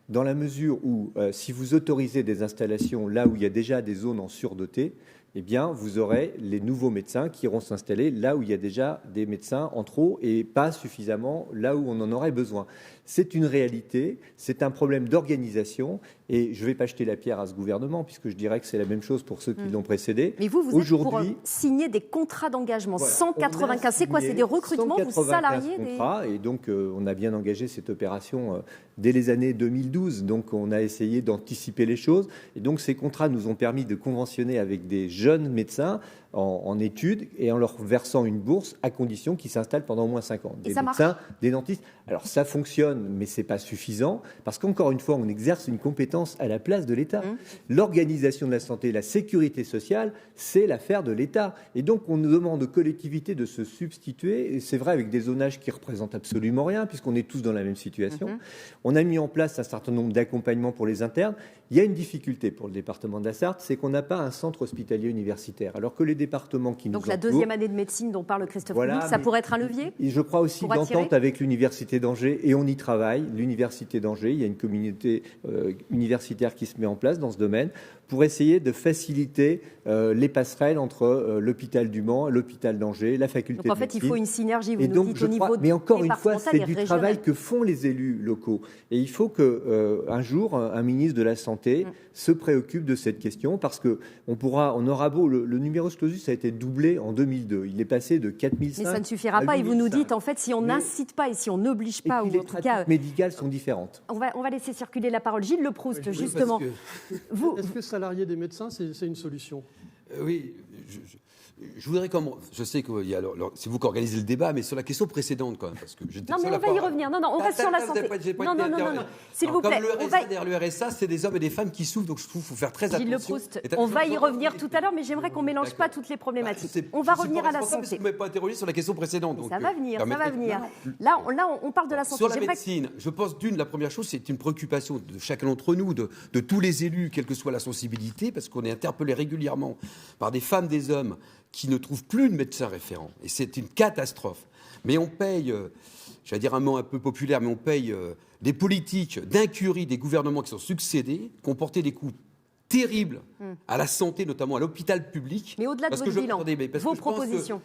Speaker 6: dans la mesure où, si vous autorisez des installations là où il y a déjà des zones en surdoté, eh bien, vous aurez les nouveaux médecins qui iront s'installer là où il y a déjà des médecins en trop et pas suffisamment là où on en aurait besoin. C'est une réalité, c'est un problème d'organisation et je ne vais pas jeter la pierre à ce gouvernement puisque je dirais que c'est la même chose pour ceux qui l'ont précédé.
Speaker 1: Mais vous êtes pour signer des contrats d'engagement, voilà, 195, c'est quoi? C'est des recrutements, vous salariez
Speaker 6: contrats, et donc on a bien engagé cette opération dès les années 2012, donc on a essayé d'anticiper les choses et donc ces contrats nous ont permis de conventionner avec des jeunes médecins en études et en leur versant une bourse à condition qu'ils s'installent pendant au moins 5 ans. Des médecins, des dentistes. Alors ça fonctionne, mais ce n'est pas suffisant parce qu'encore une fois, on exerce une compétence à la place de l'État. L'organisation de la santé, la sécurité sociale, c'est l'affaire de l'État. Et donc on nous demande aux collectivités de se substituer, et c'est vrai avec des zonages qui ne représentent absolument rien puisqu'on est tous dans la même situation. On a mis en place un certain nombre d'accompagnements pour les internes. Il y a une difficulté pour le département de la Sarthe, c'est qu'on n'a pas un centre hospitalier universitaire, alors que les départements qui nous entourent...
Speaker 1: Donc la deuxième année de médecine dont parle Christophe Mounik, ça pourrait être un levier?
Speaker 6: Et je crois aussi d'entente avec l'Université d'Angers, et on y travaille. L'Université d'Angers, il y a une communauté universitaire qui se met en place dans ce domaine pour essayer de faciliter les passerelles entre l'hôpital du Mans, l'hôpital d'Angers, la faculté de médecine.
Speaker 1: Donc en fait, il faut une synergie, vous nous dites, au niveau
Speaker 6: mais encore une fois, c'est du
Speaker 1: régional.
Speaker 6: travail que font les élus locaux. Et il faut qu'un jour, un ministre de la Santé se préoccupe de cette question parce qu'on aura beau... Le numerus clausus a été doublé en 2002. Il est passé de 4005
Speaker 1: Mais ça ne suffira pas. Et vous nous dites, en fait, si on n'incite pas et si on n'oblige pas...
Speaker 6: Et puis les pratiques médicales sont différentes.
Speaker 1: On va laisser circuler la parole. Gilles Leproust, justement.
Speaker 2: Est-ce que salarier des médecins, c'est une solution?
Speaker 5: Oui, je voudrais je sais que c'est vous qui organisez le débat, mais sur la question précédente quand même, parce que
Speaker 1: non, mais on va y revenir. Non, on reste sur la santé. Non, s'il vous plaît.
Speaker 5: Le RSA, c'est des hommes et des femmes qui souffrent, donc je trouve qu'il faut faire très attention.
Speaker 1: Gilles Leproust, on va y revenir tout à l'heure, mais j'aimerais qu'on mélange pas toutes les problématiques. On va revenir à la santé.
Speaker 5: Parce que vous ne m'avez pas interrogé sur la question précédente.
Speaker 1: Ça va venir. Là, on parle de la santé.
Speaker 5: Sur la médecine, je pense la première chose, c'est une préoccupation de chacun d'entre nous, de tous les élus, quelle que soit la sensibilité, parce qu'on est interpellé régulièrement par des femmes, des hommes qui ne trouvent plus de médecin référent. Et c'est une catastrophe. Mais on paye, j'allais dire un mot un peu populaire, mais on paye des politiques d'incurie des gouvernements qui sont succédés, qui ont porté des coûts terribles à la santé, notamment à l'hôpital public.
Speaker 1: Mais au-delà de votre bilan, vos propositions.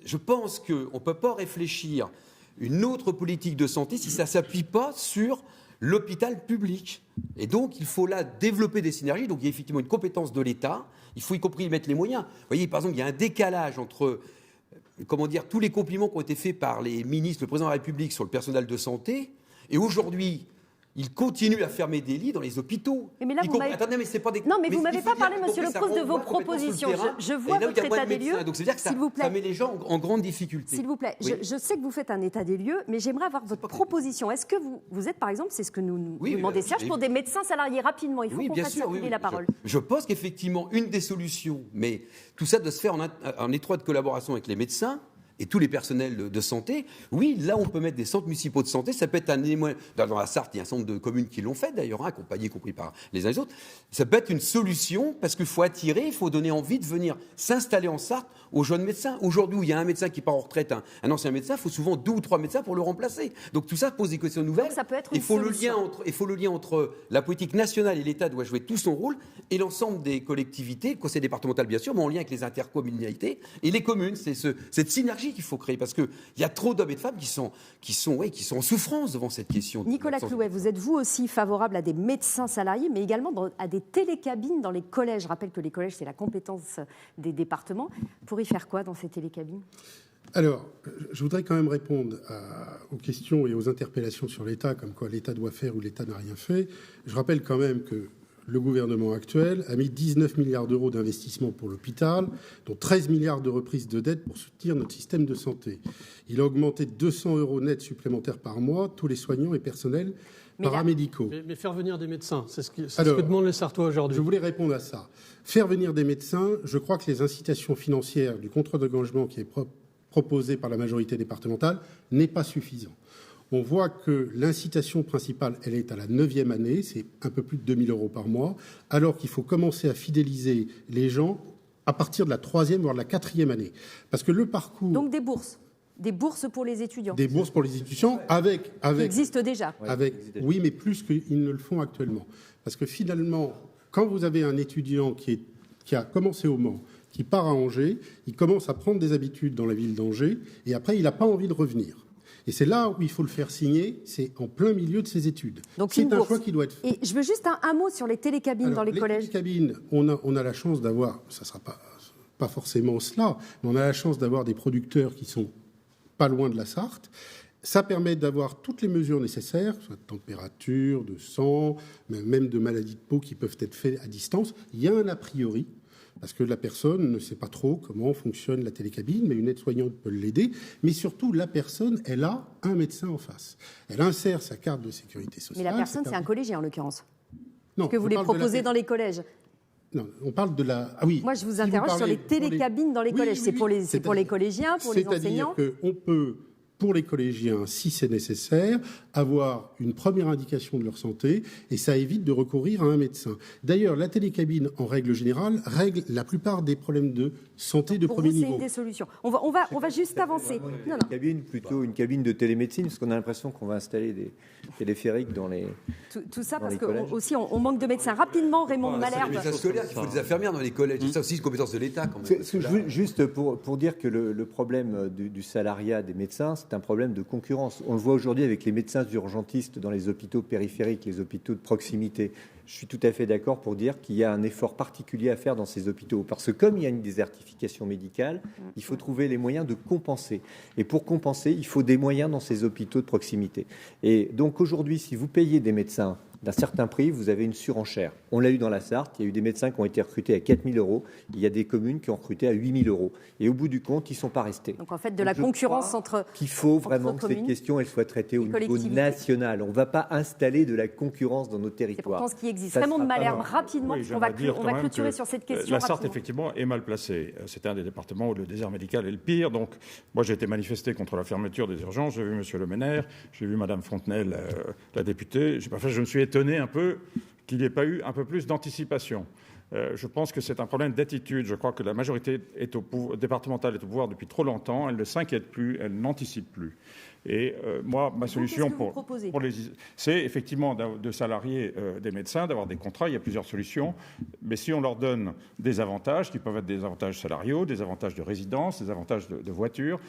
Speaker 5: Je pense qu'on ne peut pas réfléchir une autre politique de santé si ça ne s'appuie pas sur l'hôpital public. Et donc, il faut là développer des synergies. Donc, il y a effectivement une compétence de l'État. Il faut y compris y mettre les moyens. Vous voyez, par exemple, il y a un décalage entre, tous les compliments qui ont été faits par les ministres, le président de la République sur le personnel de santé. Et aujourd'hui, il continue à fermer des lits dans les hôpitaux.
Speaker 1: Mais là,
Speaker 5: attendez, mais c'est pas des...
Speaker 1: Non, mais vous m'avez pas parlé, monsieur Leproust, de vos propositions. Je vois votre état des lieux.
Speaker 5: Donc, c'est-à-dire que ça met les gens en grande difficulté.
Speaker 1: S'il vous plaît, je sais que vous faites un état des lieux, mais j'aimerais avoir votre proposition. Est-ce que vous êtes, par exemple, c'est ce que nous demandons Serge, pour des médecins salariés rapidement? Il faut qu'on fasse circuler la parole.
Speaker 5: Je pense qu'effectivement, une des solutions, mais tout ça doit se faire en étroite collaboration avec les médecins, et tous les personnels de santé, oui, là on peut mettre des centres municipaux de santé, ça peut être un élément, dans la Sarthe, il y a un certain nombre de communes qui l'ont fait d'ailleurs, accompagnées, compris par les uns et les autres, ça peut être une solution parce qu'il faut attirer, il faut donner envie de venir s'installer en Sarthe aux jeunes médecins. Aujourd'hui, où il y a un médecin qui part en retraite, un ancien médecin, il faut souvent 2 ou 3 médecins pour le remplacer. Donc tout ça pose des questions nouvelles.
Speaker 1: Donc ça peut être
Speaker 5: il faut le lien entre la politique nationale et l'État doit jouer tout son rôle et l'ensemble des collectivités, le conseil départemental bien sûr, mais en lien avec les intercommunalités et les communes. C'est cette synergie qu'il faut créer parce qu'il y a trop d'hommes et de femmes qui sont en souffrance devant cette question.
Speaker 1: Nicolas Clouet, vous êtes vous aussi favorable à des médecins salariés, mais également à des télécabines dans les collèges. Je rappelle que les collèges, c'est la compétence des départements. Pour y faire quoi dans ces télécabines ?
Speaker 7: Alors, je voudrais quand même répondre aux questions et aux interpellations sur l'État, comme quoi l'État doit faire ou l'État n'a rien fait. Je rappelle quand même que le gouvernement actuel a mis 19 milliards d'euros d'investissement pour l'hôpital, dont 13 milliards de reprise de dette pour soutenir notre système de santé. Il a augmenté de 200 € net supplémentaires par mois tous les soignants et personnels paramédicaux.
Speaker 2: Mais faire venir des médecins, c'est ce que demandent les Sartois aujourd'hui.
Speaker 7: Je voulais répondre à ça. Faire venir des médecins, je crois que les incitations financières du contrat d'engagement qui est proposé par la majorité départementale n'est pas suffisant. On voit que l'incitation principale, elle est à la 9e année, c'est un peu plus de 2 000 € par mois, alors qu'il faut commencer à fidéliser les gens à partir de la 3e, voire de la 4e année. Parce que le parcours...
Speaker 1: Donc des bourses pour les étudiants.
Speaker 7: Des bourses pour les étudiants
Speaker 1: qui existent déjà.
Speaker 7: Oui, mais plus qu'ils ne le font actuellement. Parce que finalement, quand vous avez un étudiant qui est qui a commencé au Mans, qui part à Angers, il commence à prendre des habitudes dans la ville d'Angers, et après, il n'a pas envie de revenir. Et c'est là où il faut le faire signer, c'est en plein milieu de ses études.
Speaker 1: Donc
Speaker 7: c'est un choix qui doit être fait.
Speaker 1: Et je veux juste un mot sur les télécabines dans les collèges.
Speaker 7: Les télécabines, on a la chance d'avoir, ça ne sera pas forcément cela, mais on a la chance d'avoir des producteurs qui sont pas loin de la Sarthe. Ça permet d'avoir toutes les mesures nécessaires, soit de température, de sang, même de maladies de peau qui peuvent être faites à distance. Il y a un a priori, parce que la personne ne sait pas trop comment fonctionne la télécabine, mais une aide-soignante peut l'aider. Mais surtout, la personne, elle a un médecin en face. Elle insère sa carte de sécurité sociale.
Speaker 1: Mais la personne, c'est un collégien, en l'occurrence.
Speaker 7: Non,
Speaker 1: que vous les proposez dans les collèges.
Speaker 7: Non, on parle de la... Ah oui.
Speaker 1: Moi, je vous interroge sur les télécabines dans les collèges. C'est pour les collégiens, pour les enseignants.
Speaker 7: C'est-à-dire qu'on peut, pour les collégiens, si c'est nécessaire, avoir une première indication de leur santé, et ça évite de recourir à un médecin. D'ailleurs, la télécabine, en règle générale, règle la plupart des problèmes de santé de premier niveau.
Speaker 1: C'est une des solutions. On va juste avancer.
Speaker 6: Plutôt une cabine de télémédecine, parce qu'on a l'impression qu'on va installer des téléphériques dans les
Speaker 1: tout ça parce qu'aussi on manque de médecins. Rapidement, Raymond Malherbe.
Speaker 5: Il faut des infirmières dans les collèges. C'est ça aussi une compétence de l'État. Quand même.
Speaker 6: Juste pour dire que le problème du salariat des médecins, c'est un problème de concurrence. On le voit aujourd'hui avec les médecins urgentistes dans les hôpitaux périphériques, les hôpitaux de proximité. Je suis tout à fait d'accord pour dire qu'il y a un effort particulier à faire dans ces hôpitaux. Parce que comme il y a une désertification médicale, il faut trouver les moyens de compenser. Et pour compenser, il faut des moyens dans ces hôpitaux de proximité. Et donc aujourd'hui, si vous payez des médecins d'un certain prix, vous avez une surenchère. On l'a eu dans la Sarthe, il y a eu des médecins qui ont été recrutés à 4 000 €, il y a des communes qui ont recruté à 8 000 €. Et au bout du compte, ils ne sont pas restés.
Speaker 1: Donc en fait, de la concurrence entre
Speaker 6: qu'il faut vraiment que cette question elle soit traitée au niveau national. On ne va pas installer de la concurrence dans nos territoires.
Speaker 1: C'est pourtant ce qui existe. Raymond Malherbe, rapidement,
Speaker 8: oui,
Speaker 1: on va clôturer sur cette question.
Speaker 8: La Sarthe, effectivement, est mal placée. C'était un des départements où le désert médical est le pire. Donc, moi, j'ai été manifesté contre la fermeture des urgences. J'ai vu M. Le Ménère, j'ai vu Mme Fontenelle, la députée. Je me suis étonné un peu qu'il n'y ait pas eu un peu plus d'anticipation. Je pense que c'est un problème d'attitude. Je crois que la majorité départementale est au pouvoir depuis trop longtemps. Elle ne s'inquiète plus, elle n'anticipe plus. Et moi, ma solution c'est effectivement de salarier des médecins, d'avoir des contrats. Il y a plusieurs solutions. Mais si on leur donne des avantages, qui peuvent être des avantages salariaux, des avantages de résidence, des avantages de voiture,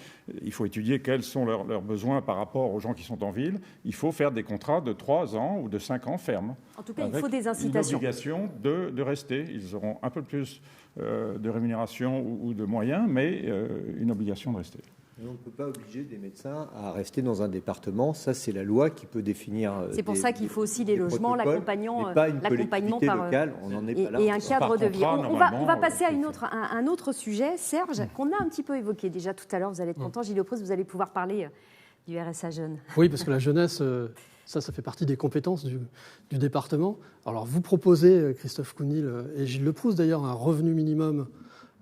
Speaker 8: il faut étudier quels sont leurs besoins par rapport aux gens qui sont en ville. Il faut faire des contrats de 3 ans ou de 5 ans fermes.
Speaker 1: En tout cas, il faut des incitations.
Speaker 8: Une obligation de rester. Ils auront un peu plus de rémunération ou de moyens, mais une obligation de rester.
Speaker 6: On ne peut pas obliger des médecins à rester dans un département. Ça, c'est la loi qui peut définir.
Speaker 1: C'est pour ça qu'il faut aussi les logements, l'accompagnement par
Speaker 6: locale, on n'en est pas là.
Speaker 1: Et un cadre de vie. On va passer à un autre sujet, Serge, qu'on a un petit peu évoqué déjà tout à l'heure. Vous allez être content, Gilles Lepreux, vous allez pouvoir parler du RSA jeune.
Speaker 2: Oui, parce que la jeunesse, ça fait partie des compétences du département. Alors, vous proposez, Christophe Counil et Gilles Lepreux, d'ailleurs, un revenu minimum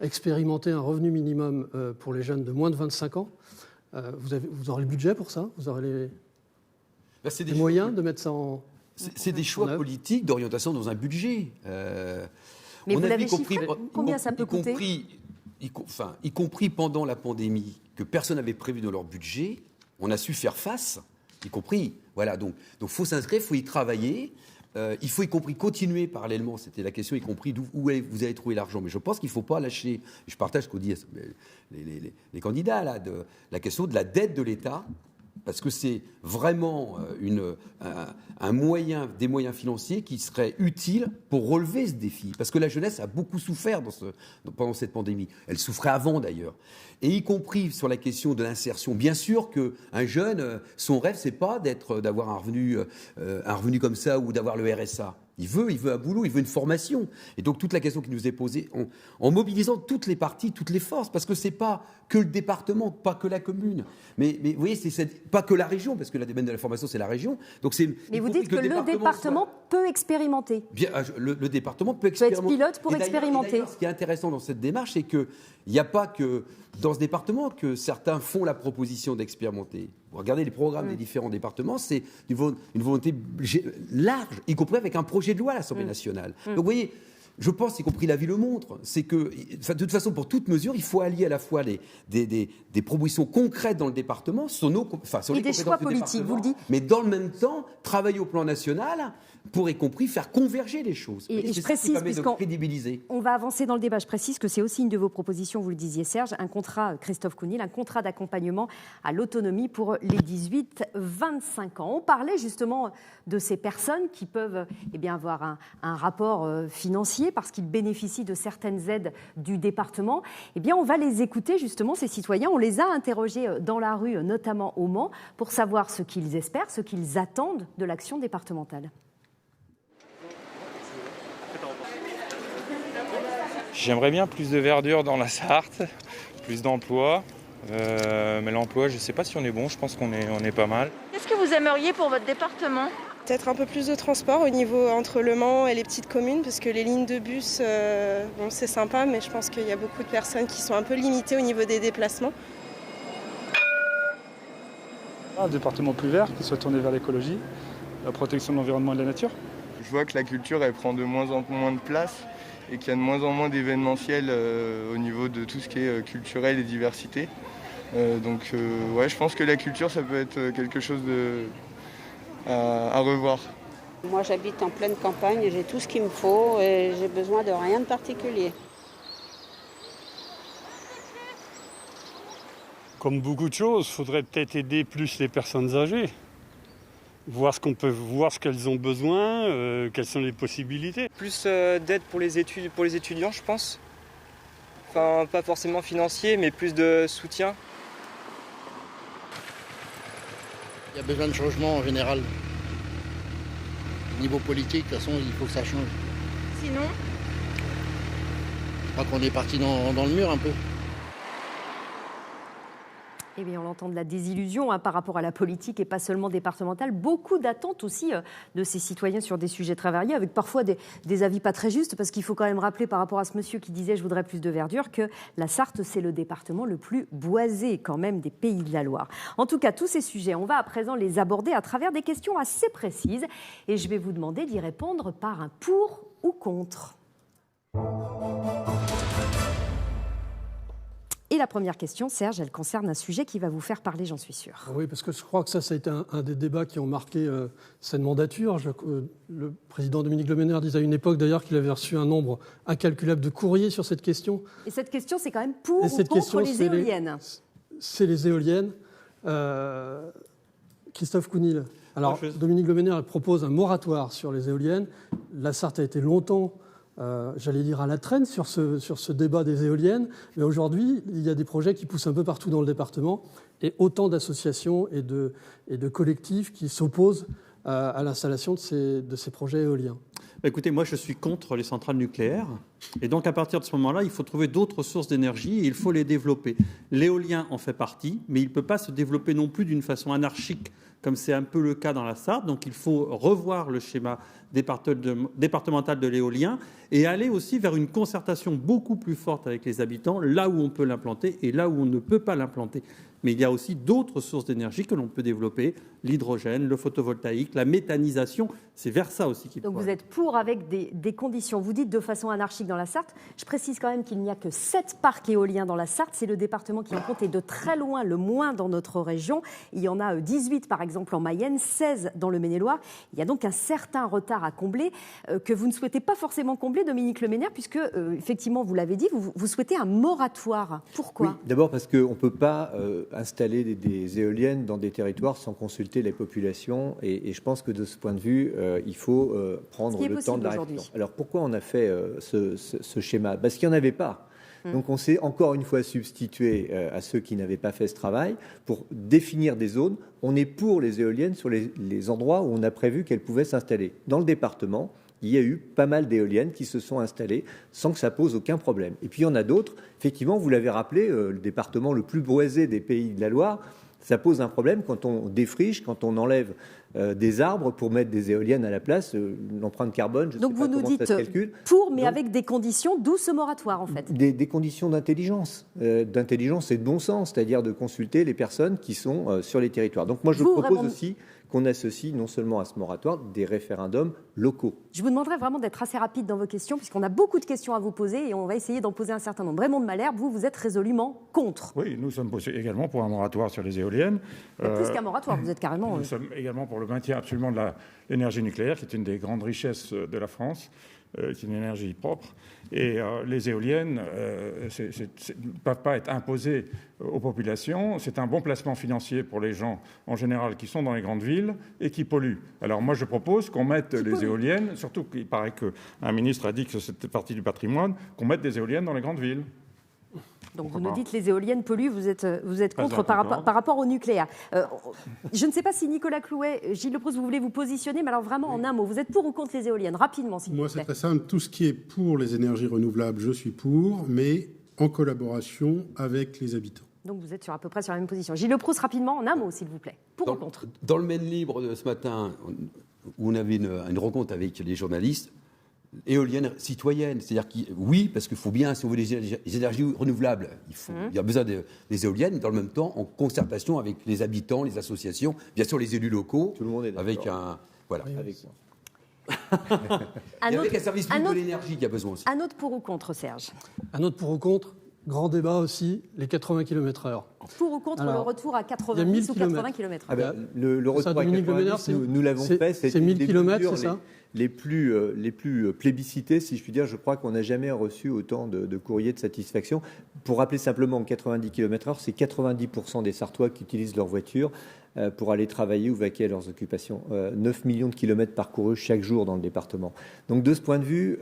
Speaker 2: expérimenter un revenu minimum pour les jeunes de moins de 25 ans. Vous aurez le budget pour ça? Vous aurez les moyens de mettre ça en...
Speaker 5: C'est des choix politiques d'orientation dans un budget.
Speaker 1: Mais vous l'avez chiffré? Combien ça peut coûter?
Speaker 5: Y compris pendant la pandémie, que personne n'avait prévu dans leur budget, on a su faire face, y compris. Voilà, donc faut s'inscrire, il faut y travailler. Il faut y compris continuer parallèlement, c'était la question, y compris où vous allez trouver l'argent. Mais je pense qu'il ne faut pas lâcher, je partage ce qu'ont dit les candidats, là, de la question de la dette de l'État, parce que c'est vraiment un moyen, des moyens financiers qui seraient utiles pour relever ce défi. Parce que la jeunesse a beaucoup souffert pendant cette pandémie. Elle souffrait avant d'ailleurs. Et y compris sur la question de l'insertion. Bien sûr qu'un jeune, son rêve, c'est pas d'avoir un revenu comme ça ou d'avoir le RSA. Il veut un boulot, il veut une formation. Et donc toute la question qui nous est posée, en mobilisant toutes les parties, toutes les forces, parce que c'est pas que le département, pas que la commune, mais vous voyez, c'est pas que la région, parce que la domaine de la formation, c'est la région. Donc
Speaker 1: mais vous dites que le département peut expérimenter.
Speaker 5: Bien, le département peut expérimenter.
Speaker 1: Peut être pilote pour expérimenter.
Speaker 5: Ce qui est intéressant dans cette démarche, c'est qu'il n'y a pas que dans ce département que certains font la proposition d'expérimenter. Vous regardez les programmes des différents départements, c'est une volonté large, y compris avec un projet de loi à l'Assemblée nationale. Donc vous voyez, je pense, y compris la vie le montre, c'est que, de toute façon, pour toute mesure, il faut allier à la fois des propositions concrètes dans le département, sur les
Speaker 1: des choix politiques, vous le dites.
Speaker 5: Mais dans le même temps, travailler au plan national pour y compris faire converger les choses.
Speaker 1: Et je précise,
Speaker 5: puisqu'on crédibiliser.
Speaker 1: On va avancer dans le débat, je précise que c'est aussi une de vos propositions, vous le disiez Serge, un contrat, Christophe Counil, un contrat d'accompagnement à l'autonomie pour les 18-25 ans. On parlait justement de ces personnes qui peuvent avoir un rapport financier parce qu'ils bénéficient de certaines aides du département. On va les écouter justement, ces citoyens. On les a interrogés dans la rue, notamment au Mans, pour savoir ce qu'ils espèrent, ce qu'ils attendent de l'action départementale.
Speaker 9: J'aimerais bien plus de verdure dans la Sarthe, plus d'emplois. Mais l'emploi, je ne sais pas si on est bon, je pense qu'on est pas mal.
Speaker 10: Qu'est-ce que vous aimeriez pour votre département ?
Speaker 11: Peut-être un peu plus de transport au niveau entre Le Mans et les petites communes, parce que les lignes de bus, c'est sympa, mais je pense qu'il y a beaucoup de personnes qui sont un peu limitées au niveau des déplacements.
Speaker 12: Un département plus vert qui soit tourné vers l'écologie, la protection de l'environnement et de la nature.
Speaker 13: Je vois que la culture, elle prend de moins en moins de place et qu'il y a de moins en moins d'événementiel au niveau de tout ce qui est culturel et diversité. Je pense que la culture, ça peut être quelque chose à revoir.
Speaker 14: Moi, j'habite en pleine campagne et j'ai tout ce qu'il me faut et j'ai besoin de rien de particulier.
Speaker 15: Comme beaucoup de choses, il faudrait peut-être aider plus les personnes âgées. Voir ce qu'elles ont besoin, quelles sont les possibilités.
Speaker 16: Plus d'aide pour les étudiants, je pense. Enfin, pas forcément financier, mais plus de soutien.
Speaker 17: Il y a besoin de changement en général. Au niveau politique, de toute façon, il faut que ça change.
Speaker 10: Sinon ?
Speaker 17: Je crois qu'on est parti dans le mur un peu.
Speaker 1: Eh bien, on entend de la désillusion par rapport à la politique et pas seulement départementale. Beaucoup d'attentes aussi de ces citoyens sur des sujets très variés, avec parfois des avis pas très justes, parce qu'il faut quand même rappeler par rapport à ce monsieur qui disait « je voudrais plus de verdure » que la Sarthe, c'est le département le plus boisé quand même des Pays de la Loire. En tout cas, tous ces sujets, on va à présent les aborder à travers des questions assez précises et je vais vous demander d'y répondre par un pour ou contre. Et la première question, Serge, elle concerne un sujet qui va vous faire parler, j'en suis sûre.
Speaker 2: Oui, parce que je crois que ça a été un des débats qui ont marqué cette mandature. Le président Dominique Le Meneur disait à une époque d'ailleurs qu'il avait reçu un nombre incalculable de courriers sur cette question.
Speaker 1: Et cette question, c'est quand même pour ou contre les éoliennes.
Speaker 2: C'est les éoliennes. Christophe Counil. Alors, Dominique Le Meneur propose un moratoire sur les éoliennes. La Sarthe a été longtemps... j'allais dire à la traîne sur ce débat des éoliennes, mais aujourd'hui, il y a des projets qui poussent un peu partout dans le département et autant d'associations et de collectifs qui s'opposent à l'installation de ces projets éoliens.
Speaker 4: Écoutez, moi je suis contre les centrales nucléaires et donc à partir de ce moment-là, il faut trouver d'autres sources d'énergie et il faut les développer. L'éolien en fait partie, mais il ne peut pas se développer non plus d'une façon anarchique comme c'est un peu le cas dans la Sarthe. Donc il faut revoir le schéma départemental de l'éolien et aller aussi vers une concertation beaucoup plus forte avec les habitants, là où on peut l'implanter et là où on ne peut pas l'implanter. Mais il y a aussi d'autres sources d'énergie que l'on peut développer, l'hydrogène, le photovoltaïque, la méthanisation, c'est vers ça aussi qu'il faut.
Speaker 1: Donc vous êtes pour avec des conditions. Vous dites de façon anarchique dans la Sarthe. Je précise quand même qu'il n'y a que 7 parcs éoliens dans la Sarthe. C'est le département qui en compte et de très loin le moins dans notre région. Il y en a 18 par exemple en Mayenne, 16 dans le Maine-et-Loire. Il y a donc un certain retard à combler que vous ne souhaitez pas forcément combler, Dominique Le Meneur, puisque effectivement, vous l'avez dit, vous souhaitez un moratoire. Pourquoi ?
Speaker 6: Oui, d'abord parce qu'on ne peut pas installer des éoliennes dans des territoires sans consulter les populations et je pense que de ce point de vue, il faut prendre le temps de la réflexion. Alors pourquoi on a fait ce schéma ? Parce qu'il n'y en avait pas. Donc on s'est encore une fois substitué à ceux qui n'avaient pas fait ce travail pour définir des zones. On est pour les éoliennes sur les endroits où on a prévu qu'elles pouvaient s'installer. Dans le département, il y a eu pas mal d'éoliennes qui se sont installées sans que ça pose aucun problème. Et puis il y en a d'autres, effectivement, vous l'avez rappelé, le département le plus boisé des Pays de la Loire, ça pose un problème quand on défriche, quand on enlève des arbres pour mettre des éoliennes à la place, l'empreinte carbone, je ne sais pas comment ça se calcule.
Speaker 1: Donc vous nous dites pour, mais avec des conditions, d'où ce moratoire en fait.
Speaker 6: Des conditions d'intelligence et de bon sens, c'est-à-dire de consulter les personnes qui sont sur les territoires. Donc moi je propose aussi qu'on associe non seulement à ce moratoire des référendums locaux.
Speaker 1: Je vous demanderai vraiment d'être assez rapide dans vos questions, puisqu'on a beaucoup de questions à vous poser et on va essayer d'en poser un certain nombre. Raymond de Malherbe, vous êtes résolument contre.
Speaker 8: Oui, nous sommes également pour un moratoire sur les éoliennes.
Speaker 1: Plus qu'un moratoire, vous êtes carrément...
Speaker 8: Nous sommes également pour pour le maintien absolument de l'énergie nucléaire, qui est une des grandes richesses de la France, qui est une énergie propre. Et les éoliennes ne peuvent pas être imposées aux populations. C'est un bon placement financier pour les gens, en général, qui sont dans les grandes villes et qui polluent. Alors moi, je propose qu'on mette les éoliennes, surtout qu'il paraît qu'un ministre a dit que c'était partie du patrimoine, qu'on mette des éoliennes dans les grandes villes.
Speaker 1: Donc vous nous dites que les éoliennes polluent, vous êtes contre par rapport au nucléaire. Je ne sais pas si Nicolas Clouet, Gilles Leproust, vous voulez vous positionner, mais alors vraiment en un mot, vous êtes pour ou contre les éoliennes, rapidement s'il vous plaît.
Speaker 7: Moi c'est très simple, tout ce qui est pour les énergies renouvelables, je suis pour, mais en collaboration avec les habitants.
Speaker 1: Donc vous êtes à peu près sur la même position. Gilles Leproust, rapidement, en un mot s'il vous plaît, pour ou contre.
Speaker 5: Dans le Maine Libre de ce matin, où on avait une rencontre avec les journalistes, éolienne citoyenne, c'est-à-dire oui, parce qu'il faut bien, si on veut des énergies renouvelables, il y a besoin des éoliennes, dans le même temps, en concertation avec les habitants, les associations, bien sûr les élus locaux,
Speaker 6: tout le monde est
Speaker 5: avec un... Voilà.
Speaker 6: Oui, avec
Speaker 5: moi. Et avec un service public de l'énergie qui a besoin aussi.
Speaker 1: Un autre pour ou contre, Serge?
Speaker 2: Un autre pour ou contre, grand débat aussi, les 80 km/h.
Speaker 1: Pour ou contre le retour à 90 ou 80 km/h?
Speaker 6: Le retour à 90, nous l'avons fait,
Speaker 2: c'est 1000 km, c'est ça?
Speaker 6: Les plus plébiscités, si je puis dire. Je crois qu'on n'a jamais reçu autant de courriers de satisfaction. Pour rappeler simplement, 90 km/h, c'est 90% des Sartois qui utilisent leur voiture pour aller travailler ou vaquer à leurs occupations. 9 millions de kilomètres parcourus chaque jour dans le département. Donc de ce point de vue,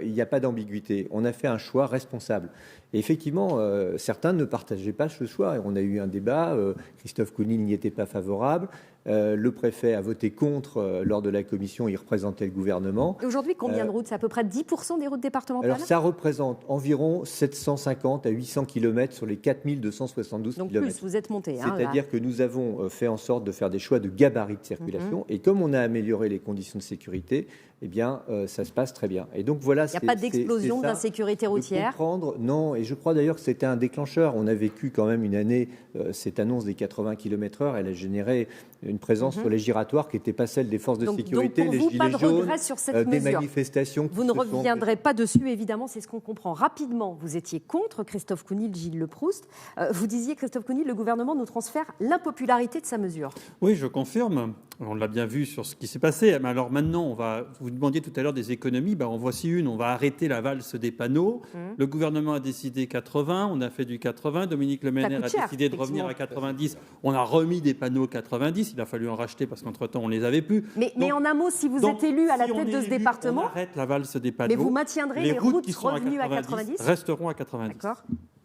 Speaker 6: il n'y a pas d'ambiguïté. On a fait un choix responsable. Et effectivement, certains ne partageaient pas ce choix. On a eu un débat, Christophe Counil n'y était pas favorable. Le préfet a voté contre lors de la commission, il représentait le gouvernement.
Speaker 1: Et aujourd'hui, combien de routes? C'est à peu près 10% des routes départementales?
Speaker 6: Alors, ça représente environ 750 à 800 km sur les 4272 km.
Speaker 1: Donc plus, vous êtes monté.
Speaker 6: C'est-à-dire que nous avons fait en sorte de faire des choix de gabarit de circulation. Et comme on a amélioré les conditions de sécurité, eh bien, ça se passe très bien. Et donc, voilà,
Speaker 1: il n'y a pas d'explosion d'insécurité routière?
Speaker 6: Non, et je crois d'ailleurs que c'était un déclencheur. On a vécu quand même une année, cette annonce des 80 km/h, elle a généré une présence sur les giratoires qui n'était pas celle des forces de sécurité,
Speaker 1: donc pour vous,
Speaker 6: les
Speaker 1: pas
Speaker 6: gilets
Speaker 1: de
Speaker 6: jaunes,
Speaker 1: regret sur cette
Speaker 6: des
Speaker 1: mesure.
Speaker 6: manifestations.
Speaker 1: Vous ne reviendrez pas dessus, évidemment, c'est ce qu'on comprend. Rapidement, vous étiez contre Christophe Counil, Gilles Leproust. Vous disiez, Christophe Counil, le gouvernement nous transfère l'impopularité de sa mesure.
Speaker 4: Oui, je confirme. On l'a bien vu sur ce qui s'est passé. Mais alors maintenant, vous demandiez tout à l'heure des économies. En voici une. On va arrêter la valse des panneaux. Le gouvernement a décidé 80. On a fait du 80. Dominique Le Maire a décidé de revenir à 90. On a remis des panneaux 90. Il a fallu en racheter parce qu'entre-temps, on ne les avait plus.
Speaker 1: Mais en un mot, si vous êtes élu à la tête de ce département,
Speaker 4: on arrête la valse des panneaux.
Speaker 1: Mais vous maintiendrez les routes qui sont revenues à 90
Speaker 4: resteront à 90.
Speaker 1: D'accord.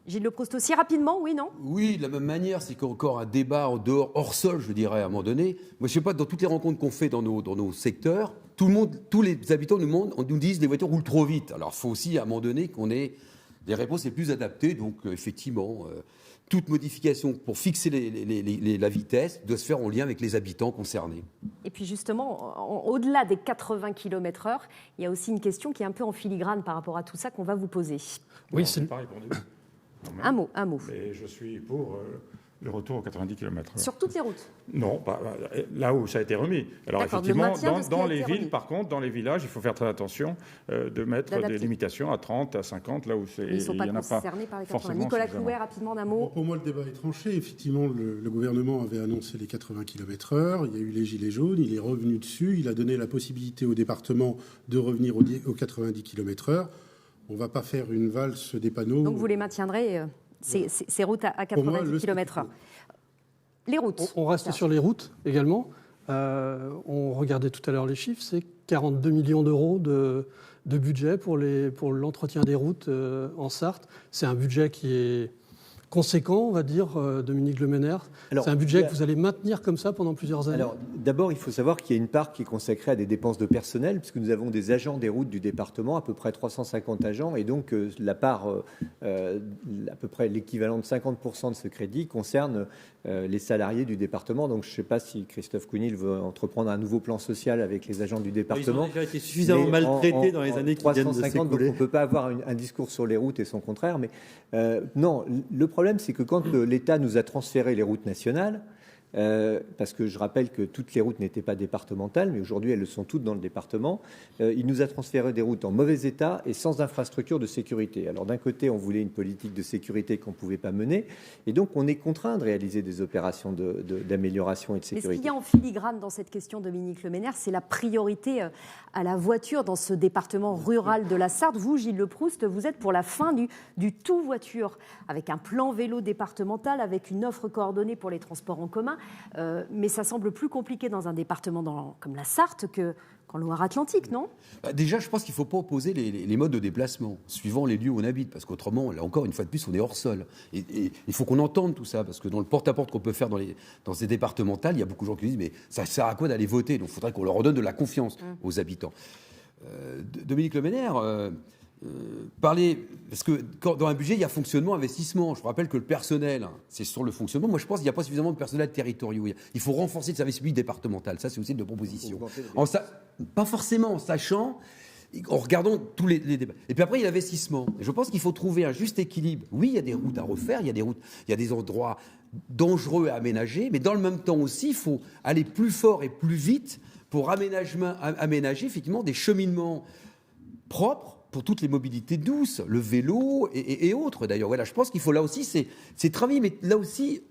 Speaker 1: Gilles Leproust aussi, rapidement, oui, non?
Speaker 5: Oui, de la même manière, c'est qu'encore un débat hors sol, je dirais, à un moment donné. Moi, je ne sais pas, dans toutes les rencontres qu'on fait dans nos secteurs, tous les habitants nous disent que les voitures roulent trop vite. Alors, il faut aussi, à un moment donné, qu'on ait des réponses les plus adaptées. Donc, effectivement, toute modification pour fixer la vitesse doit se faire en lien avec les habitants concernés.
Speaker 1: Et puis justement, au-delà des 80 km/h, il y a aussi une question qui est un peu en filigrane par rapport à tout ça qu'on va vous poser.
Speaker 8: Oui, c'est pas répondu.
Speaker 1: Un mot.
Speaker 8: Mais je suis pour le retour aux 90 km/h.
Speaker 1: Sur toutes les routes?
Speaker 8: Non, là où ça a été remis. Alors effectivement, dans les villes, par contre, dans les villages, il faut faire très attention de mettre des limitations à 30, à 50. Là où
Speaker 1: ils ne sont pas concernés par les 80. Nicolas Clouet, rapidement d'un mot.
Speaker 7: Pour moi, le débat est tranché. Effectivement, le gouvernement avait annoncé les 80 km/h. Il y a eu les gilets jaunes. Il est revenu dessus. Il a donné la possibilité au département de revenir aux 90 km/h. On ne va pas faire une valse des panneaux.
Speaker 1: Donc vous les maintiendrez, ces routes à 90 km/h. Les routes.
Speaker 2: On reste sur les routes également. On regardait tout à l'heure les chiffres, c'est 42 millions d'euros de budget pour l'entretien des routes en Sarthe. C'est un budget qui est conséquent, on va dire, Dominique Le Maire. C'est un budget que vous allez maintenir comme ça pendant plusieurs années?
Speaker 6: Alors, d'abord, il faut savoir qu'il y a une part qui est consacrée à des dépenses de personnel, puisque nous avons des agents des routes du département, à peu près 350 agents, et donc la part, à peu près l'équivalent de 50% de ce crédit, concerne les salariés du département. Donc, je ne sais pas si Christophe Counil veut entreprendre un nouveau plan social avec les agents du département.
Speaker 4: Ils ont déjà été suffisamment maltraités dans les années qui viennent de s'écouler.
Speaker 6: Donc on ne peut pas avoir un discours sur les routes et son contraire. Mais non, le problème, c'est que quand l'État nous a transféré les routes nationales, parce que je rappelle que toutes les routes n'étaient pas départementales, mais aujourd'hui elles le sont toutes dans le département. Il nous a transféré des routes en mauvais état et sans infrastructure de sécurité. Alors d'un côté, on voulait une politique de sécurité qu'on ne pouvait pas mener, et donc on est contraint de réaliser des opérations d'amélioration et de sécurité.
Speaker 1: Mais ce qu'il y a en filigrane dans cette question, Dominique Le Menner, c'est la priorité à la voiture dans ce département rural de la Sarthe. Vous, Gilles Leproust, vous êtes pour la fin du tout voiture, avec un plan vélo départemental, avec une offre coordonnée pour les transports en commun. Mais ça semble plus compliqué dans un département comme la Sarthe qu'en Loire-Atlantique, non ?
Speaker 5: Déjà, je pense qu'il ne faut pas opposer les modes de déplacement, suivant les lieux où on habite, parce qu'autrement, là encore, une fois de plus, on est hors sol. Et il faut qu'on entende tout ça, parce que dans le porte-à-porte qu'on peut faire dans ces départementales, il y a beaucoup de gens qui disent « mais ça sert à quoi d'aller voter ?» Donc il faudrait qu'on leur redonne de la confiance aux habitants. Dominique Le Menner... parler, parce que dans un budget, il y a fonctionnement, investissement. Je vous rappelle que le personnel, c'est sur le fonctionnement. Moi, je pense qu'il n'y a pas suffisamment de personnel territoriaux. Il faut renforcer le service public départemental. Ça, c'est aussi une proposition. Pas forcément en sachant, en regardant tous les débats. Et puis après, il y a l'investissement. Je pense qu'il faut trouver un juste équilibre. Oui, il y a des routes à refaire, il y a des endroits dangereux à aménager, mais dans le même temps aussi, il faut aller plus fort et plus vite pour aménager effectivement des cheminements propres pour toutes les mobilités douces, le vélo et autres d'ailleurs. Voilà, je pense qu'il faut là aussi, c'est travailler, mais là aussi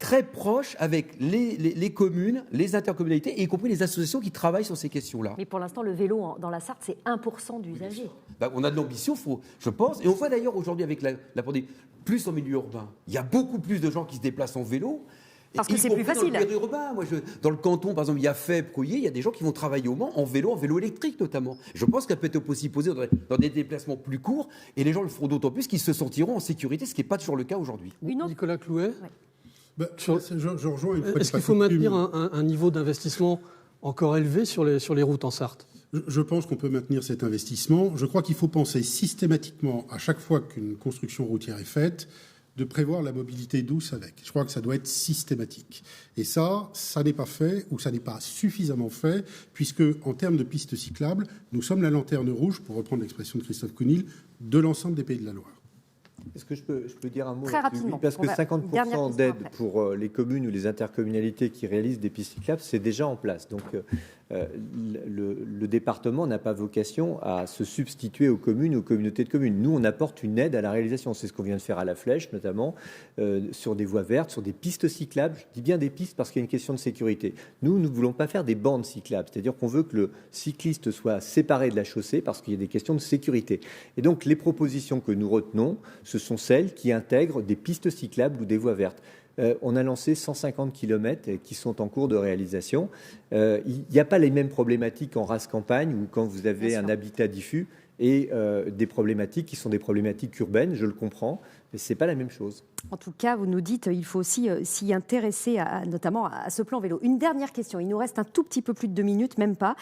Speaker 5: très proche avec les communes, les intercommunalités, y compris les associations qui travaillent sur ces questions-là.
Speaker 1: Mais pour l'instant, le vélo dans la Sarthe, c'est 1% d'usagers.
Speaker 5: On a de l'ambition, je pense, et on voit d'ailleurs aujourd'hui avec la pandémie, plus en milieu urbain, il y a beaucoup plus de gens qui se déplacent en vélo.
Speaker 1: Parce que c'est plus facile.
Speaker 5: Dans le périurbain, dans le canton, par exemple, il y a Fèvre, Couillé, il y a des gens qui vont travailler au Mans en vélo électrique notamment. Je pense qu'elle peut être aussi posée dans des déplacements plus courts, et les gens le feront d'autant plus qu'ils se sentiront en sécurité, ce qui n'est pas toujours le cas aujourd'hui.
Speaker 2: Nicolas Clouet,
Speaker 7: je rejoins une fois.
Speaker 2: Est-ce qu'il faut maintenir un niveau d'investissement encore élevé sur les routes en Sarthe ?
Speaker 7: Je pense qu'on peut maintenir cet investissement. Je crois qu'il faut penser systématiquement, à chaque fois qu'une construction routière est faite, de prévoir la mobilité douce avec. Je crois que ça doit être systématique. Et ça n'est pas fait, ou ça n'est pas suffisamment fait, puisque en termes de pistes cyclables, nous sommes la lanterne rouge, pour reprendre l'expression de Christophe Counil, de l'ensemble des Pays de la Loire.
Speaker 6: Est-ce que je peux dire un mot
Speaker 1: très rapidement,
Speaker 6: parce que 50% d'aide pour les communes ou les intercommunalités qui réalisent des pistes cyclables, c'est déjà en place. Donc le département n'a pas vocation à se substituer aux communes ou aux communautés de communes. Nous, on apporte une aide à la réalisation. C'est ce qu'on vient de faire à La Flèche, notamment, sur des voies vertes, sur des pistes cyclables. Je dis bien des pistes parce qu'il y a une question de sécurité. Nous ne voulons pas faire des bandes cyclables. C'est-à-dire qu'on veut que le cycliste soit séparé de la chaussée parce qu'il y a des questions de sécurité. Et donc, les propositions que nous retenons, ce sont celles qui intègrent des pistes cyclables ou des voies vertes. On a lancé 150 km qui sont en cours de réalisation. Il n'y a pas les mêmes problématiques en race campagne ou quand vous avez un habitat diffus et des problématiques qui sont des problématiques urbaines, je le comprends, mais ce n'est pas la même chose.
Speaker 1: En tout cas, vous nous dites qu'il faut aussi s'y intéresser, notamment à ce plan vélo. Une dernière question, il nous reste un tout petit peu plus de 2 minutes, même pas.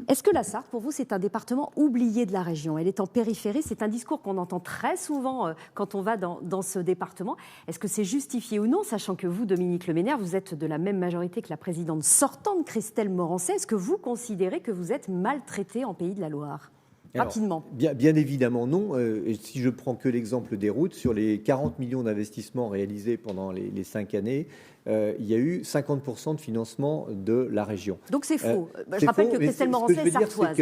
Speaker 1: Est-ce que la Sarthe, pour vous, c'est un département oublié de la région ? Elle est en périphérie, c'est un discours qu'on entend très souvent quand on va dans ce département. Est-ce que c'est justifié ou non, sachant que vous, Dominique Le Menner, vous êtes de la même majorité que la présidente sortante, Christelle Morançais. Est-ce que vous considérez que vous êtes maltraité en Pays de la Loire ? Rapidement.
Speaker 6: Alors, bien évidemment non. Et si je prends que l'exemple des routes, sur les 40 millions d'investissements réalisés pendant les 5 années, il y a eu 50% de financement de la région.
Speaker 1: Donc c'est faux. Je rappelle que Christelle Morançais est sartoise.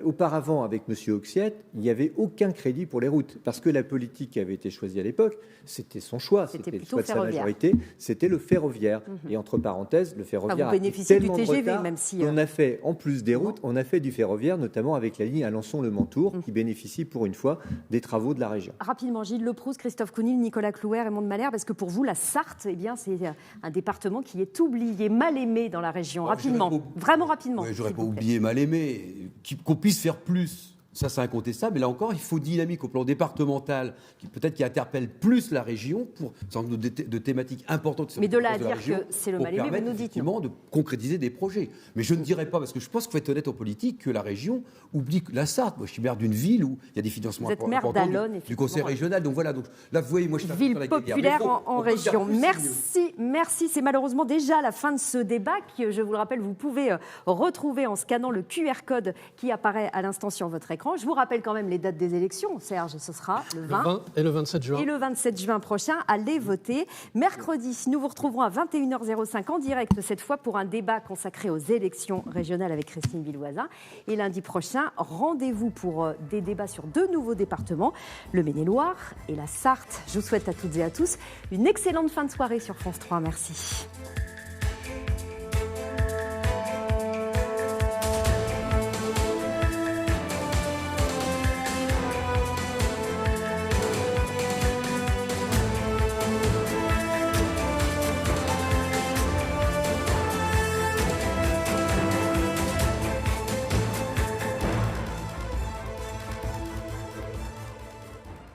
Speaker 6: Auparavant, avec M. Oxiette, il n'y avait aucun crédit pour les routes, parce que la politique qui avait été choisie à l'époque, c'était son choix, c'était le choix de sa majorité, c'était le ferroviaire. Et entre parenthèses, le ferroviaire a pris tellement de retard qu'on a fait, en plus des routes, on a fait du ferroviaire, notamment avec la ligne Alençon-Le Mans-Tours, qui bénéficie pour une fois des travaux de la région.
Speaker 1: Rapidement, Gilles Leproust, Christophe Counil, Nicolas Clouet, Raymond de Malherbe, parce que pour vous, la Sarthe, c'est un département qui est oublié, mal aimé dans la région. Rapidement, vraiment rapidement.
Speaker 5: Ouais, j'aurais pas oublié mal aimé. Qu'on puisse faire plus, ça c'est incontestable, mais là encore, il faut dynamique au plan départemental, qui interpelle plus la région pour un certain nombre de thématiques importantes.
Speaker 1: Mais de là à dire que c'est le mal aimé, vous nous dites
Speaker 5: effectivement de concrétiser des projets. Mais je ne dirais pas, parce que je pense qu'il faut être honnête en politique, que la région oublie la Sarthe. Moi, je suis maire d'une ville où il y a des financements importants du conseil régional. Donc voilà, donc là, vous voyez, moi je suis
Speaker 1: ville populaire en région. Merci. C'est malheureusement déjà la fin de ce débat que, je vous le rappelle, vous pouvez retrouver en scannant le QR code qui apparaît à l'instant sur votre écran. l'écran. Je vous rappelle quand même les dates des élections. Serge, ce sera le 20
Speaker 2: et le 27 juin.
Speaker 1: Et le 27 juin prochain, allez voter. Mercredi, nous vous retrouverons à 21h05 en direct, cette fois pour un débat consacré aux élections régionales avec Christine Villoisin. Et lundi prochain, rendez-vous pour des débats sur 2 nouveaux départements, le Maine-et-Loire et la Sarthe. Je vous souhaite à toutes et à tous une excellente fin de soirée sur France 3. Merci.